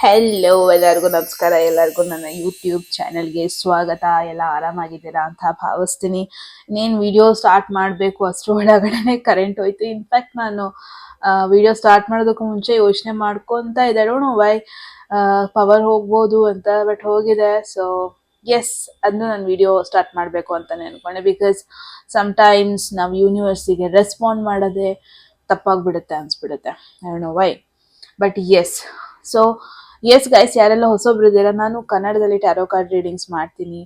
Hello ಎಲ್ಲರಿಗೂ ನಮಸ್ಕಾರ. ಎಲ್ಲರಿಗೂ ನನ್ನ ಯೂಟ್ಯೂಬ್ ಚಾನೆಲ್ಗೆ ಸ್ವಾಗತ. ಎಲ್ಲ ಆರಾಮಾಗಿದ್ದೀರಾ ಅಂತ ಭಾವಿಸ್ತೀನಿ. ಇನ್ನೇನು ವಿಡಿಯೋ ಸ್ಟಾರ್ಟ್ ಮಾಡಬೇಕು ಅಷ್ಟರ ಒಳಗಡೆ ಕರೆಂಟ್ ಹೋಯ್ತು. ಇನ್ಫ್ಯಾಕ್ಟ್ ನಾನು ವಿಡಿಯೋ ಸ್ಟಾರ್ಟ್ ಮಾಡೋದಕ್ಕೂ ಮುಂಚೆ ಯೋಚನೆ ಮಾಡ್ಕೊತ ಇದ್ದೆ, ಡೋಂಟ್ ನೋ ವೈ ಪವರ್ ಹೋಗ್ಬೋದು ಅಂತ, ಬಟ್ ಹೋಗಿದೆ. ಸೊ ಎಸ್, ಅದನ್ನು ನಾನು ವಿಡಿಯೋ ಸ್ಟಾರ್ಟ್ ಮಾಡಬೇಕು ಅಂತಲೇ ಅನ್ಕೊಂಡೆ. ಬಿಕಾಸ್ ಸಮ್ಟೈಮ್ಸ್ ನಾವು ಯೂನಿವರ್ಸಿಗೆ ರೆಸ್ಪಾಂಡ್ ಮಾಡೋದೇ ತಪ್ಪಾಗ್ಬಿಡುತ್ತೆ ಅನ್ಸ್ಬಿಡುತ್ತೆ. I don't know why, but so yes guys, ಯಾರೆಲ್ಲ ಹೊಸೊಬ್ರು ಇದ್ದೀರಾ, ನಾನು ಕನ್ನಡದಲ್ಲಿ ಟ್ಯಾರೋ ಕಾರ್ಡ್ ರೀಡಿಂಗ್ಸ್ ಮಾಡ್ತೀನಿ.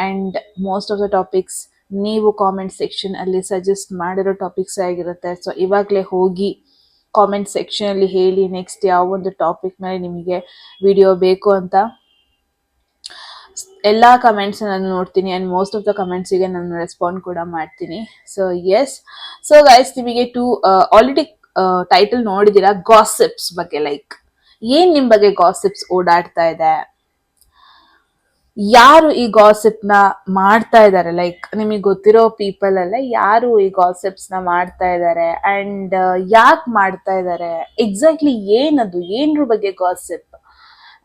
And most of the topics ನೀವು ಕಾಮೆಂಟ್ ಸೆಕ್ಷನ್ ಅಲ್ಲಿ ಸಜೆಸ್ಟ್ ಮಾಡಿರೋ ಟಾಪಿಕ್ಸ್ ಆಗಿರುತ್ತೆ. ಸೊ ಇವಾಗಲೇ ಹೋಗಿ ಕಾಮೆಂಟ್ ಸೆಕ್ಷನಲ್ಲಿ ಹೇಳಿ ನೆಕ್ಸ್ಟ್ ಯಾವ ಒಂದು ಟಾಪಿಕ್ ಮೇಲೆ ನಿಮಗೆ ವಿಡಿಯೋ ಬೇಕು ಅಂತ. ಎಲ್ಲ ಕಮೆಂಟ್ಸ್ ನಾನು ನೋಡ್ತೀನಿ ಆ್ಯಂಡ್ ಮೋಸ್ಟ್ ಆಫ್ ದ ಕಮೆಂಟ್ಸಿಗೆ ನಾನು ರೆಸ್ಪಾಂಡ್ ಕೂಡ ಮಾಡ್ತೀನಿ. ಸೊ ಎಸ್, ಸೊ ಗೈಸ್, ನಿಮಗೆ ಆಲ್ರೆಡಿ ಟೈಟಲ್ ನೋಡಿದ್ದೀರಾ, ಗಾಸಿಪ್ಸ್ ಬಗ್ಗೆ. ಲೈಕ್ ಏನ್ ನಿಮ್ ಬಗ್ಗೆ ಗಾಸಿಪ್ಸ್ ಓಡಾಡ್ತಾ ಇದೆ, ಯಾರು ಈ ಗಾಸಿಪ್ ನ ಮಾಡ್ತಾ ಇದ್ದಾರೆ, ಲೈಕ್ ನಿಮಗೆ ಗೊತ್ತಿರೋ ಪೀಪಲ್ ಅಲ್ಲೇ ಯಾರು ಈ ಗಾಸಿಪ್ಸ್ ನ ಮಾಡ್ತಾ ಇದ್ದಾರೆ ಅಂಡ್ ಯಾಕೆ ಮಾಡ್ತಾ ಇದ್ದಾರೆ, ಎಕ್ಸಾಕ್ಟ್ಲಿ ಏನದು, ಏನ್ರ ಬಗ್ಗೆ ಗಾಸಿಪ್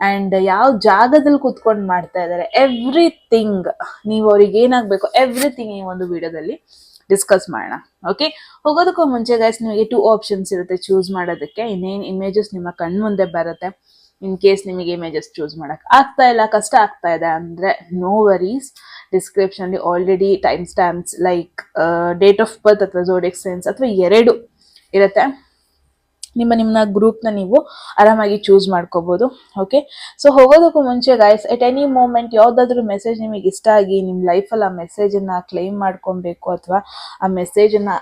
ಅಂಡ್ ಯಾವ ಜಾಗದಲ್ಲಿ ಕುತ್ಕೊಂಡು ಮಾಡ್ತಾ ಇದ್ದಾರೆ, ಎವ್ರಿಥಿಂಗ್ ನೀವು ಅವ್ರಿಗೆ ಏನಾಗಬೇಕು ಎವ್ರಿಥಿಂಗ್ ಈ ಒಂದು ವಿಡಿಯೋದಲ್ಲಿ ಡಿಸ್ಕಸ್ ಮಾಡೋಣ. ಓಕೆ, ಹೋಗೋದಕ್ಕೂ ಮುಂಚೆ ಗೈಸ್, ನಿಮಗೆ 2 ಆಪ್ಷನ್ಸ್ ಇರುತ್ತೆ ಚೂಸ್ ಮಾಡೋದಕ್ಕೆ. ಇನ್ನೇನು ಇಮೇಜಸ್ ನಿಮ್ಮ ಕಣ್ಮುಂದೆ ಬರುತ್ತೆ. ಇನ್ ಕೇಸ್ ನಿಮಗೆ ಇಮೇಜಸ್ ಚೂಸ್ ಮಾಡಕ್ ಆಗ್ತಾ ಇಲ್ಲ, ಕಷ್ಟ ಆಗ್ತಾ ಇದೆ ಅಂದ್ರೆ no worries, description already time stamps like date of birth ಅಥವಾ ಝೋಡಿಯಾಕ್ ಸೈನ್ಸ್ ಅಥವಾ 2 ಇರುತ್ತೆ. ನಿಮ್ಮ ಗ್ರೂಪ್ನ ನೀವು ಆರಾಮಾಗಿ ಚೂಸ್ ಮಾಡ್ಕೋಬಹುದು. ಓಕೆ, ಸೊ ಹೋಗೋದಕ್ಕೂ ಮುಂಚೆ ಗೈಸ್, ಎಟ್ ಎನಿ ಮೂಮೆಂಟ್ ಯಾವುದಾದ್ರೂ ಮೆಸೇಜ್ ನಿಮಗೆ ಇಷ್ಟ ಆಗಿ ನಿಮ್ಮ ಲೈಫಲ್ಲಿ ಆ ಮೆಸೇಜನ್ನು ಕ್ಲೈಮ್ ಮಾಡ್ಕೊಬೇಕು ಅಥವಾ ಆ ಮೆಸೇಜನ್ನು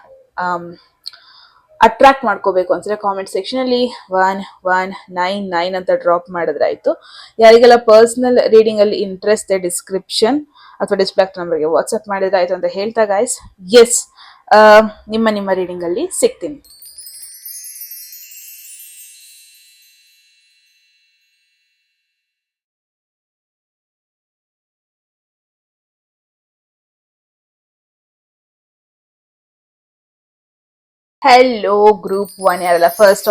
ಅಟ್ರಾಕ್ಟ್ ಮಾಡ್ಕೋಬೇಕು ಅನ್ಸಿದ್ರೆ ಕಾಮೆಂಟ್ ಸೆಕ್ಷನಲ್ಲಿ 1199 ಅಂತ ಡ್ರಾಪ್ ಮಾಡಿದ್ರಾಯ್ತು. ಯಾರಿಗೆಲ್ಲ ಪರ್ಸನಲ್ ರೀಡಿಂಗ್ ಅಲ್ಲಿ ಇಂಟ್ರೆಸ್ಟ್ ಡಿಸ್ಕ್ರಿಪ್ಷನ್ ಅಥವಾ ಡಿಸ್ಪ್ಲೇ ನಂಬರ್ಗೆ ವಾಟ್ಸ್ಆಪ್ ಮಾಡಿದ್ರಾಯ್ತು ಅಂತ ಹೇಳ್ತಾ ಗೈಸ್, ಎಸ್, ನಿಮ್ಮ ರೀಡಿಂಗ್ ಅಲ್ಲಿ ಸಿಗ್ತೀನಿ. ಹೆಲೋ ಗ್ರೂಪ್ 1, ಯಾರೆಲ್ಲ ಫಸ್ಟ್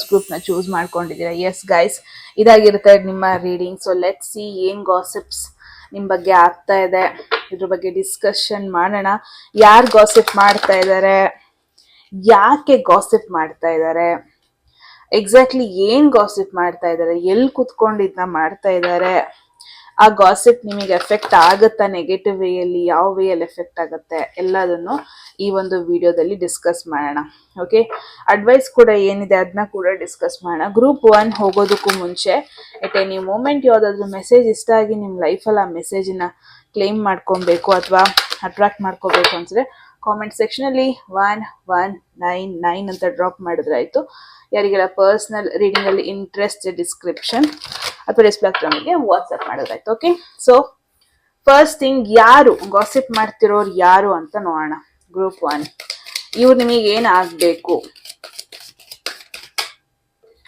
ಗ್ರೂಪ್ ನ ಚೂಸ್ ಮಾಡ್ಕೊಂಡಿದ್ದೀರಾ. ಎಸ್ ಗೈಸ್, ಇದಾಗಿರುತ್ತೆ ನಿಮ್ಮ ರೀಡಿಂಗ್. ಸೊ ಲೆಟ್ಸ್ ಸಿ ಏನ್ ಗಾಸಿಪ್ಸ್ ನಿಮ್ ಬಗ್ಗೆ ಆಗ್ತಾ ಇದೆ, ಇದ್ರ ಬಗ್ಗೆ ಡಿಸ್ಕಷನ್ ಮಾಡೋಣ. ಯಾರು ಗಾಸಿಪ್ ಮಾಡ್ತಾ ಇದ್ದಾರೆ, ಯಾಕೆ ಗಾಸಿಪ್ ಮಾಡ್ತಾ ಇದ್ದಾರೆ, ಎಕ್ಸಾಕ್ಟ್ಲಿ ಏನ್ ಗಾಸಿಪ್ ಮಾಡ್ತಾ ಇದ್ದಾರೆ, ಎಲ್ಲಿ ಕುತ್ಕೊಂಡು ಇದನ್ನ ಮಾಡ್ತಾ ಇದ್ದಾರೆ, ಆ ಗಾಸಿಪ್ ನಿಮಗೆ ಎಫೆಕ್ಟ್ ಆಗುತ್ತಾ, ನೆಗೆಟಿವ್ ವೇಯಲ್ಲಿ, ಯಾವ ವೇಯಲ್ಲಿ ಎಫೆಕ್ಟ್ ಆಗುತ್ತೆ, ಎಲ್ಲದನ್ನು ಈ ಒಂದು ವಿಡಿಯೋದಲ್ಲಿ ಡಿಸ್ಕಸ್ ಮಾಡೋಣ. ಓಕೆ, ಅಡ್ವೈಸ್ ಕೂಡ ಏನಿದೆ ಅದನ್ನ ಕೂಡ ಡಿಸ್ಕಸ್ ಮಾಡೋಣ. ಗ್ರೂಪ್ 1 ಹೋಗೋದಕ್ಕೂ ಮುಂಚೆ ಎಟ್ ಎನಿ ಮೂಮೆಂಟ್ ಯಾವುದಾದ್ರೂ ಮೆಸೇಜ್ ಇಷ್ಟ ಆಗಿ ನಿಮ್ಮ ಲೈಫಲ್ಲಿ ಆ ಮೆಸೇಜನ್ನ ಕ್ಲೇಮ್ ಮಾಡ್ಕೊಬೇಕು ಅಥವಾ ಅಟ್ರಾಕ್ಟ್ ಮಾಡ್ಕೋಬೇಕು ಅನ್ಸಿದ್ರೆ ಕಾಮೆಂಟ್ ಸೆಕ್ಷನಲ್ಲಿ 1199 ಅಂತ ಡ್ರಾಪ್ ಮಾಡಿದ್ರಾಯ್ತು. ಯಾರಿಗೆಲ್ಲ ಪರ್ಸನಲ್ ರೀಡಿಂಗ್ ಅಲ್ಲಿ ಇಂಟ್ರೆಸ್ಟ್ ಡಿಸ್ಕ್ರಿಪ್ಷನ್ ಅಥವಾ ಡಿಸ್ಪ್ಲೇ ನಮಗೆ ವಾಟ್ಸ್ಆಪ್ ಮಾಡೋದಾಯ್ತು. ಓಕೆ, ಸೊ ಫಸ್ಟ್ ಥಿಂಗ್, ಯಾರು ಗಾಸಿಪ್ ಮಾಡ್ತಿರೋರು ಯಾರು ಅಂತ ನೋಡೋಣ. ಗ್ರೂಪ್ 1, ಇವ್ರು ನಿಮಗೆ ಏನ್ ಆಗ್ಬೇಕು,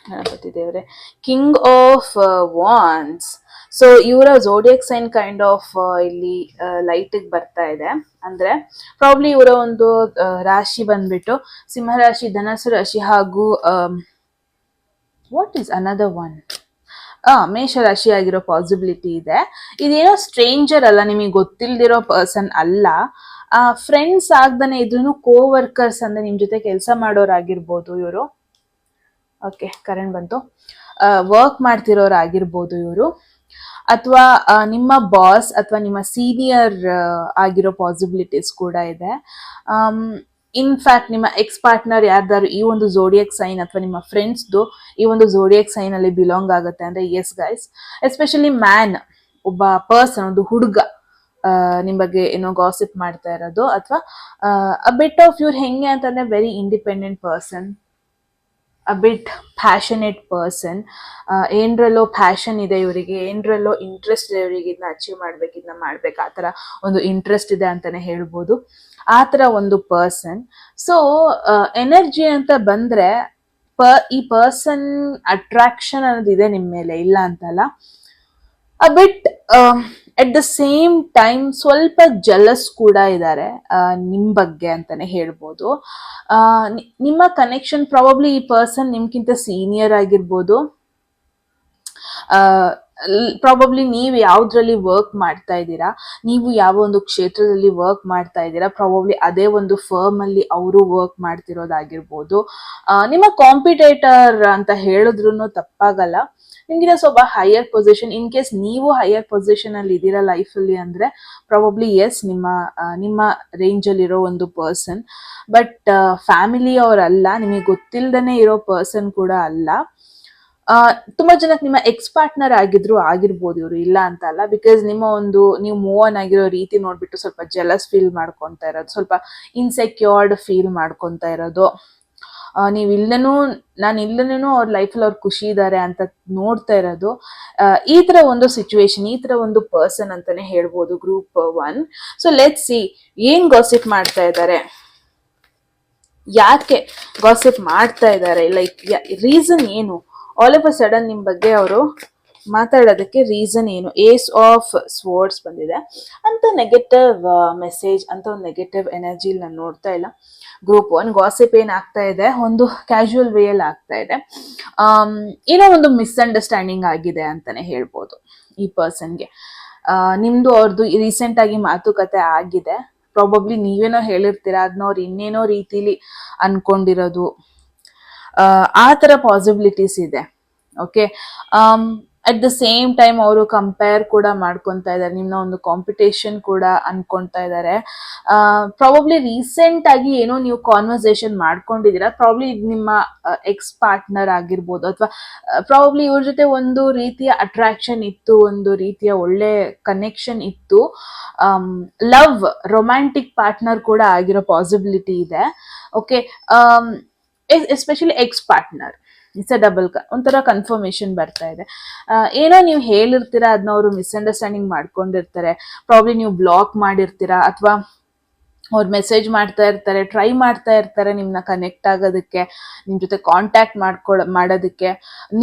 ಗಣಪತಿ ದೇವ್ರೆ, ಕಿಂಗ್ ಆಫ್ ವಾಂಡ್ಸ್. ಸೊ ಇವರ ಝೋಡಿಯಾಕ್ ಸೈನ್ ಕೈಂಡ್ ಆಫ್ ಇಲ್ಲಿ ಲೈಟ್ ಬರ್ತಾ ಇದೆ. ಅಂದ್ರೆ ಪ್ರಾಬ್ಲಿ ಇವರ ಒಂದು ರಾಶಿ ಬಂದ್ಬಿಟ್ಟು ಸಿಂಹರಾಶಿ, ಧನಸ್ಸು ರಾಶಿ ಹಾಗೂ ವಾಟ್ ಈಸ್ ಅನದರ್ ಒನ್, ಮೇಷರಾಶಿ ಆಗಿರೋ ಪಾಸಿಬಿಲಿಟಿ ಇದೆ. ಇದೇನೋ ಸ್ಟ್ರೇಂಜರ್ ಅಲ್ಲ, ನಿಮಗೆ ಗೊತ್ತಿಲ್ದಿರೋ ಪರ್ಸನ್ ಅಲ್ಲ. ಫ್ರೆಂಡ್ಸ್ ಆಗ್ದಾನೆ ಇದ್ರೂ ಕೋವರ್ಕರ್ಸ್ ಅಂದ್ರೆ ನಿಮ್ ಜೊತೆ ಕೆಲಸ ಮಾಡೋರಾಗಿರ್ಬೋದು ಇವರು. ಓಕೆ, ಕರೆಂಟ್ ಬಂತು. ವರ್ಕ್ ಮಾಡ್ತಿರೋರಾಗಿರ್ಬೋದು ಇವರು, ಅಥವಾ ನಿಮ್ಮ ಬಾಸ್ ಅಥವಾ ನಿಮ್ಮ ಸೀನಿಯರ್ ಆಗಿರೋ ಪಾಸಿಬಿಲಿಟೀಸ್ ಕೂಡ ಇದೆ. ಇನ್ಫ್ಯಾಕ್ಟ್ ನಿಮ್ಮ ಎಕ್ಸ್ ಪಾರ್ಟ್ನರ್ ಯಾರ್ದಾರು ಈ ಒಂದು ಝೋಡಿಯಾಕ್ ಸೈನ್ ಅಥವಾ ನಿಮ್ಮ ಫ್ರೆಂಡ್ಸ್ದು ಈ ಒಂದು ಝೋಡಿಯಾಕ್ ಸೈನ್ ಅಲ್ಲಿ ಬಿಲಾಂಗ್ ಆಗುತ್ತೆ ಅಂದ್ರೆ ಎಸ್ ಗೈಸ್, ಎಸ್ಪೆಷಲಿ ಮ್ಯಾನ್, ಒಬ್ಬ ಪರ್ಸನ್, ಒಂದು ಹುಡುಗ ನಿಮ್ ಬಗ್ಗೆ ಏನೋ ಗಾಸಿಪ್ ಮಾಡ್ತಾ ಇರೋದು. ಅಥವಾ ಅ ಬಿಟ್ ಆಫ್ ಇವ್ರು ಹೆಂಗೆ ಅಂತಂದ್ರೆ ವೆರಿ ಇಂಡಿಪೆಂಡೆಂಟ್ ಪರ್ಸನ್, ಅ ಬಿಟ್ ಪ್ಯಾಷನೇಟ್ ಪರ್ಸನ್. ಏನರಲ್ಲೋ ಪ್ಯಾಷನ್ ಇದೆ ಇವರಿಗೆ, ಏನರಲ್ಲೋ ಇಂಟ್ರೆಸ್ಟ್ ಇದೆ ಇವರಿಗೆ, ಇದನ್ನ ಅಚೀವ್ ಮಾಡ್ಬೇಕು, ಇದನ್ನ ಮಾಡ್ಬೇಕು, ಆ ಥರ ಒಂದು ಇಂಟ್ರೆಸ್ಟ್ ಇದೆ ಅಂತಾನೆ ಹೇಳ್ಬೋದು. ಆ ಥರ ಒಂದು ಪರ್ಸನ್. ಸೊ ಎನರ್ಜಿ ಅಂತ ಬಂದ್ರೆ ಈ ಪರ್ಸನ್ ಅಟ್ರಾಕ್ಷನ್ ಅನ್ನೋದು ಇದೆ ನಿಮ್ಮ ಮೇಲೆ, ಇಲ್ಲ ಅಂತಲ್ಲ. ಅ ಬಿಟ್ ಅಟ್ ದ ಸೇಮ್ ಟೈಮ್ ಸ್ವಲ್ಪ ಜಲಸ್ ಕೂಡ ಇದ್ದಾರೆ ನಿಮ್ ಬಗ್ಗೆ ಅಂತಾನೆ ಹೇಳ್ಬೋದು. ನಿಮ್ಮ ಕನೆಕ್ಷನ್ ಪ್ರಾಬಬ್ಲಿ ಈ ಪರ್ಸನ್ ನಿಮ್ಗಿಂತ ಸೀನಿಯರ್ ಆಗಿರ್ಬೋದು, ಪ್ರಾಬಬ್ಲಿ ನೀವು ಯಾವ್ದ್ರಲ್ಲಿ ವರ್ಕ್ ಮಾಡ್ತಾ ಇದ್ದೀರಾ, ನೀವು ಯಾವ ಒಂದು ಕ್ಷೇತ್ರದಲ್ಲಿ ವರ್ಕ್ ಮಾಡ್ತಾ ಇದ್ದೀರಾ, ಪ್ರಾಬಬ್ಲಿ ಅದೇ ಒಂದು ಫರ್ಮ್ ಅಲ್ಲಿ ಅವರು ವರ್ಕ್ ಮಾಡ್ತಿರೋದಾಗಿರ್ಬೋದು. ನಿಮ್ಮ ಕಾಂಪಿಟೇಟರ್ ಅಂತ ಹೇಳಿದ್ರು ತಪ್ಪಾಗಲ್ಲ. ನಿಮ್ಗಿನ ಸ್ವಲ್ಪ ಹೈಯರ್ ಪೊಸಿಷನ್, ಇನ್ ಕೇಸ್ ನೀವು ಹೈಯರ್ ಪೊಸಿಷನ್ ಅಲ್ಲಿ ಇದ್ದೀರಾ ಲೈಫಲ್ಲಿ ಅಂದ್ರೆ ಪ್ರಾಬಬ್ಲಿ ಎಸ್, ನಿಮ್ಮ ರೇಂಜ್ ಅಲ್ಲಿ ಇರೋ ಒಂದು ಪರ್ಸನ್. ಬಟ್ ಫ್ಯಾಮಿಲಿ ಅವರಲ್ಲ, ನಿಮಗೆ ಗೊತ್ತಿಲ್ದೇನೆ ಇರೋ ಪರ್ಸನ್ ಕೂಡ ಅಲ್ಲ. ತುಂಬಾ ಜನಕ್ಕೆ ನಿಮ್ಮ ಎಕ್ಸ್ ಪಾರ್ಟ್ನರ್ ಆಗಿರ್ಬೋದು ಇವರು, ಇಲ್ಲ ಅಂತ ಅಲ್ಲ. ಬಿಕಾಸ್ ನೀವು ಮೂವ್ ಆನ್ ಆಗಿರೋ ರೀತಿ ನೋಡ್ಬಿಟ್ಟು ಸ್ವಲ್ಪ ಜೆಲಸ್ ಫೀಲ್ ಮಾಡ್ಕೊಂತಾ ಇರೋದು, ಸ್ವಲ್ಪ ಇನ್ಸೆಕ್ಯೂರ್ಡ್ ಫೀಲ್ ಮಾಡ್ಕೊಂತಾ ಇರೋದು, ನೀವು ನಾನು ಇಲ್ಲದೇನೂ ಅವ್ರ ಲೈಫಲ್ಲಿ ಅವ್ರು ಖುಷಿ ಇದ್ದಾರೆ ಅಂತ ನೋಡ್ತಾ ಇರೋದು, ಈ ತರ ಒಂದು ಸಿಚುವೇಶನ್, ಈ ತರ ಒಂದು ಪರ್ಸನ್ ಅಂತಾನೆ ಹೇಳ್ಬೋದು ಗ್ರೂಪ್ 1. ಸೊ ಲೆಟ್ ಸಿ ಏನ್ ಗಾಸಿಪ್ ಮಾಡ್ತಾ ಇದ್ದಾರೆ, ಯಾಕೆ ಗಾಸಿಪ್ ಮಾಡ್ತಾ ಇದ್ದಾರೆ, ಲೈಕ್ ರೀಸನ್ ಏನು, ಆಲ್ ಆಫ್ ಅ ಸಡನ್ ನಿಮ್ ಬಗ್ಗೆ ಅವರು ಮಾತಾಡೋದಕ್ಕೆ ರೀಸನ್ ಏನು. ಏಸ್ ಆಫ್ ಸ್ವರ್ಡ್ಸ್ ಬಂದಿದೆ ಅಂತ ನೆಗೆಟಿವ್ ಮೆಸೇಜ್ ಅಂತ ಒಂದು ನೆಗೆಟಿವ್ ಎನರ್ಜಿ ನಾನು ನೋಡ್ತಾ ಇಲ್ಲ. ಗ್ರೂಪ್ 1 ಗಾಸಿಪ್ ಏನ್ ಆಗ್ತಾ ಇದೆ, ಒಂದು ಕ್ಯಾಶುವಲ್ ವೇಯಲ್ಲಿ ಆಗ್ತಾ ಇದೆ. ಏನೋ ಒಂದು ಮಿಸ್ಅಂಡರ್ಸ್ಟ್ಯಾಂಡಿಂಗ್ ಆಗಿದೆ ಅಂತಾನೆ ಹೇಳ್ಬೋದು ಈ ಪರ್ಸನ್ಗೆ. ನಿಮ್ದು ಅವ್ರದ್ದು ರೀಸೆಂಟ್ ಆಗಿ ಮಾತುಕತೆ ಆಗಿದೆ, ಪ್ರಾಬಬ್ಲಿ ನೀವೇನೋ ಹೇಳಿರ್ತೀರಾ, ಅದನ್ನ ಅವ್ರು ಇನ್ನೇನೋ ರೀತಿಲಿ ಅನ್ಕೊಂಡಿರೋದು, ಆ ತರ ಪಾಸಿಬಿಲಿಟೀಸ್ ಇದೆ. Okay, at the same time ಅವರು ಕಂಪೇರ್ ಕೂಡ ಮಾಡ್ಕೊತಾ ಇದ್ದಾರೆ, ನಿಮ್ನ ಒಂದು ಕಾಂಪಿಟೇಷನ್ ಕೂಡ ಅನ್ಕೊಂತಾ ಇದ್ದಾರೆ. ಪ್ರಾಬಬ್ಲಿ ರೀಸೆಂಟ್ ಆಗಿ ಏನೋ ನೀವು ಕಾನ್ವರ್ಸೇಷನ್ ಮಾಡ್ಕೊಂಡಿದ್ದೀರಾ, ಪ್ರಾಬಬ್ಲಿ ನಿಮ್ಮ ಎಕ್ಸ್ ಪಾರ್ಟ್ನರ್ ಆಗಿರ್ಬೋದು, ಅಥವಾ ಪ್ರಾಬಬ್ಲಿ ಇವ್ರ ಜೊತೆ ಒಂದು ರೀತಿಯ ಅಟ್ರಾಕ್ಷನ್ ಇತ್ತು, ಒಂದು ರೀತಿಯ ಒಳ್ಳೆ ಕನೆಕ್ಷನ್ ಇತ್ತು, ಲವ್ ರೊಮ್ಯಾಂಟಿಕ್ ಪಾರ್ಟ್ನರ್ ಕೂಡ ಆಗಿರೋ ಪಾಸಿಬಿಲಿಟಿ ಇದೆ. Okay, especially X partner, it's a double ಒಂಥರ ಕನ್ಫರ್ಮೇಶನ್ ಬರ್ತಾ ಇದೆ. ಏನೋ ನೀವು ಹೇಳಿರ್ತೀರಾ, ಅದನ್ನ ಅವರು ಮಿಸ್ಅಂಡರ್ಸ್ಟ್ಯಾಂಡಿಂಗ್ ಮಾಡ್ಕೊಂಡಿರ್ತಾರೆ, ಪ್ರಾಬ್ಲಿ ನೀವು ಬ್ಲಾಕ್ ಮಾಡಿರ್ತೀರಾ, ಅಥವಾ ಅವ್ರು ಮೆಸೇಜ್ ಮಾಡ್ತಾ ಇರ್ತಾರೆ, ಟ್ರೈ ಮಾಡ್ತಾ ಇರ್ತಾರೆ ನಿಮ್ನ ಕನೆಕ್ಟ್ ಆಗೋದಕ್ಕೆ, ನಿಮ್ ಜೊತೆ ಕಾಂಟ್ಯಾಕ್ಟ್ ಮಾಡೋದಕ್ಕೆ.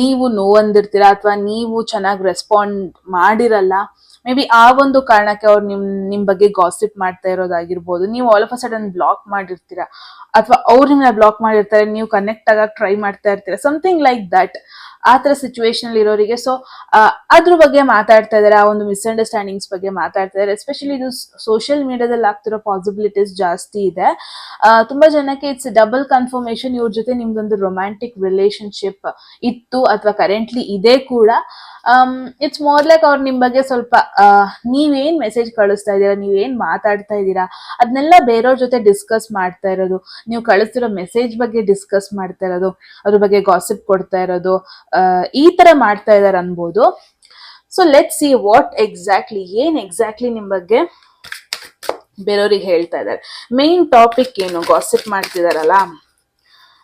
ನೀವು ನೋವಂದಿರ್ತೀರಾ, ಅಥವಾ ನೀವು ಚೆನ್ನಾಗಿ ರೆಸ್ಪಾಂಡ್ ಮಾಡಿರಲ್ಲ, ಮೇ ಬಿ ಆ ಒಂದು ಕಾರಣಕ್ಕೆ ಅವ್ರು ನಿಮ್ ಬಗ್ಗೆ ಗಾಸಿಪ್ ಮಾಡ್ತಾ ಇರೋದಾಗಿರ್ಬೋದು. ನೀವು all of a sudden block ಮಾಡಿರ್ತೀರಾ, ಅಥವಾ ಅವ್ರು ನಿಮ್ಮನ್ನ ಬ್ಲಾಕ್ ಮಾಡಿರ್ತಾರೆ, ನೀವು ಕನೆಕ್ಟ್ ಆಗಕ್ಕೆ ಟ್ರೈ ಮಾಡ್ತಾ ಇರ್ತೀರಾ, ಸಮಥಿಂಗ್ ಲೈಕ್ ದಟ್. ಆ ತರ ಸಿಚುವೇಶನ್ ಇರೋರಿಗೆ ಸೊ ಅದ್ರ ಬಗ್ಗೆ ಮಾತಾಡ್ತಾ ಇದಾರೆ, ಆ ಒಂದು ಮಿಸ್ಅಂಡರ್ಸ್ಟ್ಯಾಂಡಿಂಗ್ಸ್ ಬಗ್ಗೆ ಮಾತಾಡ್ತಾ ಇದಾರೆ. ಎಸ್ಪೆಷಲಿ ಇದು ಸೋಷಿಯಲ್ ಮೀಡಿಯಾದಲ್ಲಿ ಆಗ್ತಿರೋ ಪಾಸಿಬಿಲಿಟೀಸ್ ಜಾಸ್ತಿ ಇದೆ. ತುಂಬಾ ಜನಕ್ಕೆ ಇಟ್ಸ್ ಡಬಲ್ ಕನ್ಫರ್ಮೇಶನ್, ಇವ್ರ ಜೊತೆ ನಿಮ್ದೊಂದು ರೊಮ್ಯಾಂಟಿಕ್ ರಿಲೇಶನ್ಶಿಪ್ ಇತ್ತು, ಅಥವಾ ಕರೆಂಟ್ಲಿ ಇದೆ ಕೂಡ. ಇಟ್ಸ್ ಮೋರ್ ಲೈಕ್ ಅವ್ರು ನಿಮ್ ಬಗ್ಗೆ ಸ್ವಲ್ಪ ನೀವೇನ್ ಮೆಸೇಜ್ ಕಳಿಸ್ತಾ ಇದ್ದೀರಾ, ನೀವೇನ್ ಮಾತಾಡ್ತಾ ಇದ್ದೀರಾ, ಅದನ್ನೆಲ್ಲ ಬೇರೆಯವ್ರ ಜೊತೆ ಡಿಸ್ಕಸ್ ಮಾಡ್ತಾ ಇರೋದು, ನೀವು ಕಳಿಸ್ತಿರೋ ಮೆಸೇಜ್ ಬಗ್ಗೆ ಡಿಸ್ಕಸ್ ಮಾಡ್ತಾ ಇರೋದು, ಅದ್ರ ಬಗ್ಗೆ ಗಾಸಿಪ್ ಕೊಡ್ತಾ ಇರೋದು, ಈ ತರ ಮಾಡ್ತಾ ಇದಾರೆ ಅನ್ಬೋದು. So let see what exactly, ಏನ್ ಎಕ್ಸಾಕ್ಟ್ಲಿ ನಿಮ್ ಬಗ್ಗೆ ಬೇರೆಯವ್ರಿಗೆ ಹೇಳ್ತಾ ಇದ್ದಾರೆ. ಮೇನ್ ಟಾಪಿಕ್ ಏನು, ಗಾಸಿಪ್ ಮಾಡ್ತಿದಾರಲ್ಲ,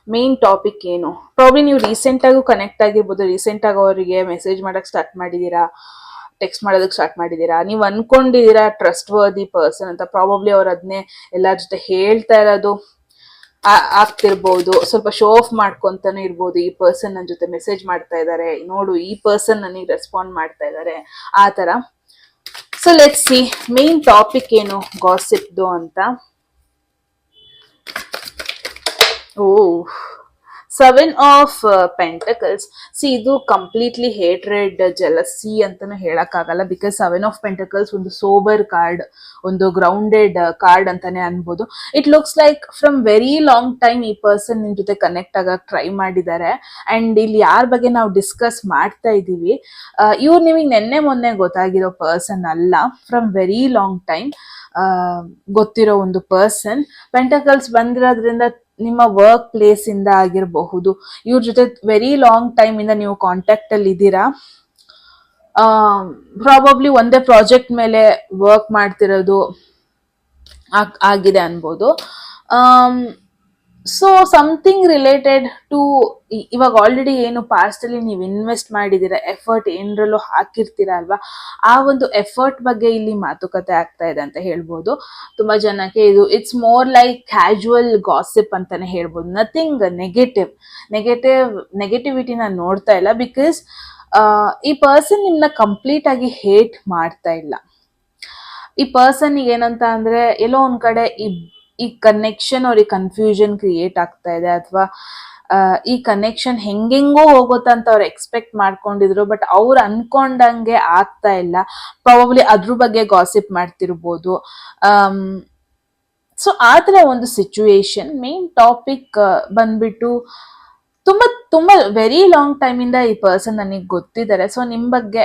ಮೇನ್ ಟಾಪಿಕ್ ಏನು. ಪ್ರಾಬ್ಲಿ ನೀವು ರೀಸೆಂಟ್ ಆಗೂ ಕನೆಕ್ಟ್ ಆಗಿರ್ಬೋದು, ರೀಸೆಂಟ್ ಆಗಿ ಅವರಿಗೆ ಮೆಸೇಜ್ ಮಾಡಕ್ ಸ್ಟಾರ್ಟ್ ಮಾಡಿದೀರಾ, ಟೆಕ್ಸ್ಟ್ ಮಾಡೋದಕ್ಕೆ ಸ್ಟಾರ್ಟ್ ಮಾಡಿದೀರಾ, ನೀವು ಅನ್ಕೊಂಡಿದೀರಾ ಟ್ರಸ್ಟ್ ವರ್ದಿ ಪರ್ಸನ್ ಅಂತ. ಪ್ರಾಬಬ್ಲಿ ಅವ್ರು ಅದನ್ನೇ ಎಲ್ಲರ ಜೊತೆ ಹೇಳ್ತಾ ಇರೋದು ಆಗ್ತಿರ್ಬೋದು, ಸ್ವಲ್ಪ ಶೋ ಆಫ್ ಮಾಡ್ಕೊಂತಾನೆ ಇರ್ಬೋದು. ಈ ಪರ್ಸನ್ ನನ್ನ ಜೊತೆ ಮೆಸೇಜ್ ಮಾಡ್ತಾ ಇದ್ದಾರೆ, ನೋಡು ಈ ಪರ್ಸನ್ ನನಗೆ ರೆಸ್ಪಾಂಡ್ ಮಾಡ್ತಾ ಇದ್ದಾರೆ, ಆ ತರ. So let's see main topic ಏನು ಗಾಸಿಪ್ದು ಅಂತ. ಓ, 7 ಆಫ್ ಪೆಂಟಕಲ್ಸ್. ಇದು ಕಂಪ್ಲೀಟ್ಲಿ ಹೇಟ್ರೆಡ್, ಜೆಲಸಿ ಅಂತಾನು ಹೇಳಕ್ಕಾಗಲ್ಲ. ಬಿಕಾಸ್ 7 ಆಫ್ ಪೆಂಟಕಲ್ಸ್ ಒಂದು ಸೋಬರ್ ಕಾರ್ಡ್, ಒಂದು ಗ್ರೌಂಡೆಡ್ ಕಾರ್ಡ್ ಅಂತಾನೆ ಅನ್ಬೋದು. It looks like from very long time ಈ ಪರ್ಸನ್ ನಿಮ್ ಜೊತೆ ಕನೆಕ್ಟ್ ಆಗಕ್ ಟ್ರೈ ಮಾಡಿದ್ದಾರೆ. ಅಂಡ್ ಇಲ್ಲಿ ಯಾರ ಬಗ್ಗೆ ನಾವು ಡಿಸ್ಕಸ್ ಮಾಡ್ತಾ ಇದೀವಿ, ಇವ್ರು ನಿಮಗೆ ನೆನ್ನೆ ಮೊನ್ನೆ ಗೊತ್ತಾಗಿರೋ ಪರ್ಸನ್ ಅಲ್ಲ, ಫ್ರಮ್ ವೆರಿ ಲಾಂಗ್ ಟೈಮ್ ಗೊತ್ತಿರೋ ಒಂದು ಪರ್ಸನ್. ಪೆಂಟಕಲ್ಸ್ ಬಂದಿರೋದ್ರಿಂದ ನಿಮ್ಮ ವರ್ಕ್ ಪ್ಲೇಸ್ ಇಂದ ಆಗಿರಬಹುದು, ಇವ್ರ ಜೊತೆ ವೆರಿ ಲಾಂಗ್ ಟೈಮ್ ಇಂದ ನೀವು ಕಾಂಟ್ಯಾಕ್ಟ್ ಅಲ್ಲಿ ಇದ್ದೀರಾ. ಪ್ರಾಬಬ್ಲಿ ಒಂದೇ ಪ್ರಾಜೆಕ್ಟ್ ಮೇಲೆ ವರ್ಕ್ ಮಾಡ್ತಿರೋದು ಆಗಿದೆ ಅನ್ಬೋದು. ಸೊ ಸಮಥಿಂಗ್ ರಿಲೇಟೆಡ್ ಟು ಇವಾಗ ಆಲ್ರೆಡಿ ಏನು ಪಾಸ್ಟ್ ಅಲ್ಲಿ ನೀವು ಇನ್ವೆಸ್ಟ್ ಮಾಡಿದೀರಾ, ಎಫರ್ಟ್ ಏನರಲ್ಲೂ ಹಾಕಿರ್ತೀರಾ ಅಲ್ವಾ, ಆ ಒಂದು ಎಫರ್ಟ್ ಬಗ್ಗೆ ಇಲ್ಲಿ ಮಾತುಕತೆ ಆಗ್ತಾ ಇದೆ ಅಂತ ಹೇಳ್ಬೋದು. ತುಂಬಾ ಜನಕ್ಕೆ ಇದು it's more like casual gossip ಅಂತಾನೆ ಹೇಳ್ಬೋದು. ನಥಿಂಗ್ ನೆಗೆಟಿವಿಟಿನ ನೋಡ್ತಾ ಇಲ್ಲ. ಬಿಕಾಸ್ ಈ ಪರ್ಸನ್ ನಿಮ್ನ ಕಂಪ್ಲೀಟ್ ಆಗಿ ಹೇಟ್ ಮಾಡ್ತಾ ಇಲ್ಲ. ಈ ಪರ್ಸನ್ ಏನಂತ ಅಂದ್ರೆ ಎಲ್ಲೋ ಒಂದ್ ಕಡೆ ಈ ಕನೆಕ್ಷನ್ ಅವ್ರಿಗೆ ಕನ್ಫ್ಯೂಷನ್ ಕ್ರಿಯೇಟ್ ಆಗ್ತಾ ಇದೆ, ಅಥವಾ ಈ ಕನೆಕ್ಷನ್ ಹೆಂಗೆಂಗೋ ಹೋಗುತ್ತಂತ ಅವ್ರು ಎಕ್ಸ್ಪೆಕ್ಟ್ ಮಾಡ್ಕೊಂಡಿದ್ರು, ಬಟ್ ಅವ್ರು ಅನ್ಕೊಂಡಂಗೆ ಆಗ್ತಾ ಇಲ್ಲ. ಪ್ರಾಬಬ್ಲಿ ಅದ್ರ ಬಗ್ಗೆ ಗಾಸಿಪ್ ಮಾಡ್ತಿರ್ಬೋದು. ಸೊ ಆ ಥರ ಒಂದು ಸಿಚುವೇಶನ್. ಮೇನ್ ಟಾಪಿಕ್ ಬಂದ್ಬಿಟ್ಟು ತುಂಬಾ ತುಂಬಾ ವೆರಿ ಲಾಂಗ್ ಟೈಮ್ ಇಂದ ಈ ಪರ್ಸನ್ ನನಗೆ ಗೊತ್ತಿದ್ದಾರೆ. ಸೊ ನಿಮ್ ಬಗ್ಗೆ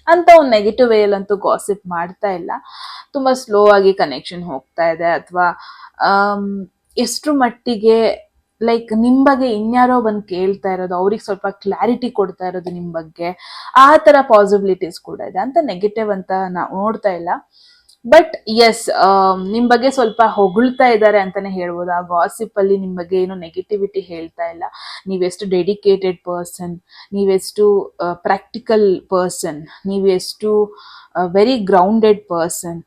ಅಂತ ಒಂದು ನೆಗೆಟಿವ್ ವೇಯಲ್ಲಂತೂ ಗಾಸಿಪ್ ಮಾಡ್ತಾ ಇಲ್ಲ. ತುಂಬಾ ಸ್ಲೋ ಆಗಿ ಕನೆಕ್ಷನ್ ಹೋಗ್ತಾ ಇದೆ, ಅಥವಾ ಎಷ್ಟ್ರ ಮಟ್ಟಿಗೆ ಲೈಕ್ ನಿಮ್ ಬಗ್ಗೆ ಇನ್ಯಾರೋ ಬಂದು ಕೇಳ್ತಾ ಇರೋದು, ಅವ್ರಿಗೆ ಸ್ವಲ್ಪ ಕ್ಲಾರಿಟಿ ಕೊಡ್ತಾ ಇರೋದು ನಿಮ್ ಬಗ್ಗೆ, ಆ ತರ ಪಾಸಿಬಿಲಿಟೀಸ್ ಕೂಡ ಇದೆ. ಅಂತ ನೆಗೆಟಿವ್ ಅಂತ ನಾವು ನೋಡ್ತಾ ಇಲ್ಲ. ಬಟ್ ಎಸ್, ನಿಮ್ ಬಗ್ಗೆ ಸ್ವಲ್ಪ ಹೊಗಳ್ತಾ ಇದ್ದಾರೆ ಅಂತಾನೆ ಹೇಳ್ಬೋದು. ಆ ಗಾಸಿಪ್ ಅಲ್ಲಿ ನಿಮ್ ಬಗ್ಗೆ ಏನು ನೆಗೆಟಿವಿಟಿ ಹೇಳ್ತಾ ಇಲ್ಲ. ನೀವೆಷ್ಟು ಡೆಡಿಕೇಟೆಡ್ ಪರ್ಸನ್, ನೀವೆಷ್ಟು ಪ್ರಾಕ್ಟಿಕಲ್ ಪರ್ಸನ್, ನೀವೆಷ್ಟು ವೆರಿ ಗ್ರೌಂಡೆಡ್ ಪರ್ಸನ್,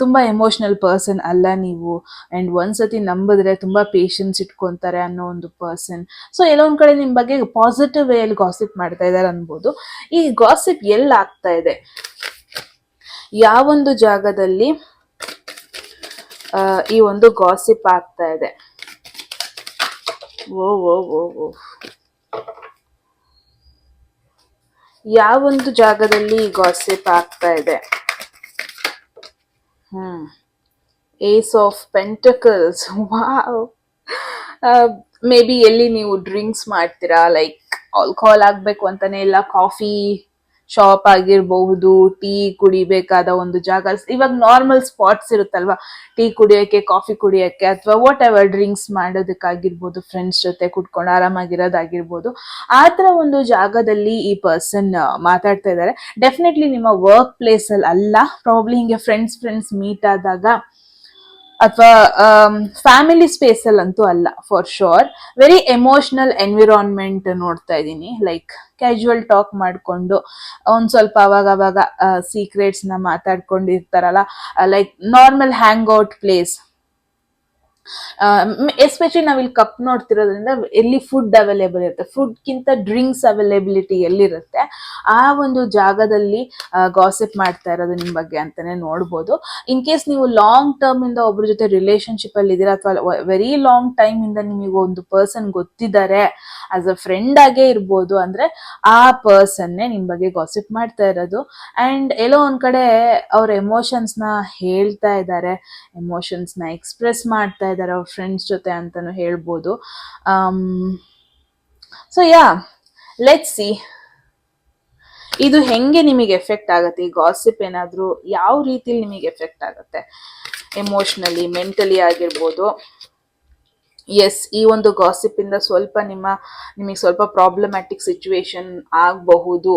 ತುಂಬಾ ಎಮೋಷನಲ್ ಪರ್ಸನ್ ಅಲ್ಲ ನೀವು. ಅಂಡ್ ಒಂದ್ಸತಿ ನಂಬಿದ್ರೆ ತುಂಬಾ ಪೇಷನ್ಸ್ ಇಟ್ಕೊಂತಾರೆ ಅನ್ನೋ ಒಂದು ಪರ್ಸನ್. ಸೊ ಎಲ್ಲೋ ಒಂದ್ ಕಡೆ ನಿಮ್ ಬಗ್ಗೆ ಪಾಸಿಟಿವ್ ವೇ ಅಲ್ಲಿ ಗಾಸಿಪ್ ಮಾಡ್ತಾ ಇದಾರೆ ಅನ್ಬೋದು. ಈ ಗಾಸಿಪ್ ಎಲ್ಲಿ ಆಗ್ತಾ ಇದೆ, ಯಾವೊಂದು ಜಾಗದಲ್ಲಿ ಈ ಒಂದು ಗಾಸಿಪ್ ಆಗ್ತಾ ಇದೆ? ಓ ಓ ಓ ಓ ಯಾವೊಂದು ಜಾಗದಲ್ಲಿ ಗಾಸಿಪ್ ಆಗ್ತಾ ಇದೆ? Ace of pentacles. Wow. Maybe ಎಲ್ಲಿ ನೀವು ಡ್ರಿಂಕ್ಸ್ ಮಾಡ್ತೀರಾ, ಲೈಕ್ ಆಲ್ಕೋಹಾಲ್ ಆಗ್ಬೇಕು ಅಂತಾನೆ ಇಲ್ಲ, ಕಾಫಿ ಶಾಪ್ ಆಗಿರ್ಬಹುದು, ಟೀ ಕುಡಿಬೇಕಾದ ಒಂದು ಜಾಗ. ಇವಾಗ ನಾರ್ಮಲ್ ಸ್ಪಾಟ್ಸ್ ಇರುತ್ತಲ್ವಾ, ಟೀ ಕುಡಿಯೋಕೆ, ಕಾಫಿ ಕುಡಿಯೋಕೆ, ಅಥವಾ ವಾಟ್ ಎವರ್ ಡ್ರಿಂಕ್ಸ್ ಮಾಡೋದಕ್ಕಾಗಿರ್ಬೋದು, ಫ್ರೆಂಡ್ಸ್ ಜೊತೆ ಕುತ್ಕೊಂಡು ಆರಾಮಾಗಿರೋದಾಗಿರ್ಬೋದು. ಆ ತರ ಒಂದು ಜಾಗದಲ್ಲಿ ಈ ಪರ್ಸನ್ ಮಾತಾಡ್ತಾ ಇದ್ದಾರೆ. ಡೆಫಿನೆಟ್ಲಿ ನಿಮ್ಮ ವರ್ಕ್ ಪ್ಲೇಸ್ ಅಲ್ಲಿ ಅಲ್ಲ, ಪ್ರಾಬ್ಲಿ ಹಿಂಗೆ ಫ್ರೆಂಡ್ಸ್ ಮೀಟ್ ಆದಾಗ, ಅಥವಾ ಫ್ಯಾಮಿಲಿ ಸ್ಪೇಸ್ ಅಲ್ಲಂತೂ ಅಲ್ಲ for sure. Very emotional environment ನೋಡ್ತಾ ಇದ್ದೀನಿ. ಲೈಕ್ ಕ್ಯಾಶುವಲ್ ಟಾಕ್ ಮಾಡ್ಕೊಂಡು ಒಂದ್ ಸ್ವಲ್ಪ ಅವಾಗ ಸೀಕ್ರೆಟ್ಸ್ ನ ಮಾತಾಡ್ಕೊಂಡಿರ್ತಾರಲ್ಲ, like normal hang out place. Especially ನಾವಿಲ್ಲಿ ಕಪ್ ನೋಡ್ತಿರೋದ್ರಿಂದ ಎಲ್ಲಿ ಫುಡ್ ಅವೈಲೇಬಲ್ ಇರುತ್ತೆ, ಫುಡ್ಗಿಂತ ಡ್ರಿಂಕ್ಸ್ ಅವೈಲೇಬಿಲಿಟಿ ಎಲ್ಲಿರುತ್ತೆ, ಆ ಒಂದು ಜಾಗದಲ್ಲಿ ಗಾಸಿಪ್ ಮಾಡ್ತಾ ಇರೋದು ನಿಮ್ ಬಗ್ಗೆ ಅಂತಾನೆ ನೋಡ್ಬೋದು. ಇನ್ ಕೇಸ್ ನೀವು ಲಾಂಗ್ ಟರ್ಮ್ ಇಂದ ಒಬ್ರ ಜೊತೆ ರಿಲೇಶನ್ಶಿಪ್ ಅಲ್ಲಿ ಇದ್ದೀರಾ, ಅಥವಾ ವೆರಿ ಲಾಂಗ್ ಟೈಮ್ ಇಂದ ನಿಮಗೆ ಒಂದು ಪರ್ಸನ್ ಗೊತ್ತಿದ್ದಾರೆ, ಆಸ್ ಅ ಫ್ರೆಂಡ್ ಆಗೇ ಇರ್ಬೋದು, ಅಂದ್ರೆ ಆ ಪರ್ಸನ್ನೇ ನಿಮ್ ಬಗ್ಗೆ ಗಾಸಿಪ್ ಮಾಡ್ತಾ ಇರೋದು. ಅಂಡ್ ಎಲ್ಲೋ ಒಂದ್ ಕಡೆ ಅವ್ರ ಎಮೋಷನ್ಸ್ ನ ಹೇಳ್ತಾ ಇದ್ದಾರೆ, ಎಮೋಷನ್ಸ್ ನ ಎಕ್ಸ್ಪ್ರೆಸ್ ಮಾಡ್ತಾ ಇದ್ದಾರೆ ಅವ್ರ ಫ್ರೆಂಡ್ಸ್ ಜೊತೆ ಅಂತಾನು ಹೇಳ್ಬೋದು. ಸೊ ಯಾ, ಲೆಟ್ಸ್ ಸಿ ಇದು ಹೆಂಗೆ ನಿಮಗೆ ಎಫೆಕ್ಟ್ ಆಗುತ್ತೆ. ಈ ಗಾಸಿಪ್ ಏನಾದ್ರೂ ಯಾವ ರೀತಿಲಿ ನಿಮಗೆ ಎಫೆಕ್ಟ್ ಆಗುತ್ತೆ, ಎಮೋಷನಲಿ, ಮೆಂಟಲಿ ಆಗಿರ್ಬೋದು. ಎಸ್, ಈ ಒಂದು ಗಾಸಿಪ್ ಇಂದ ಸ್ವಲ್ಪ ನಿಮಗೆ ಸ್ವಲ್ಪ ಪ್ರಾಬ್ಲಮ್ಯಾಟಿಕ್ ಸಿಚುವೇಶನ್ ಆಗಬಹುದು,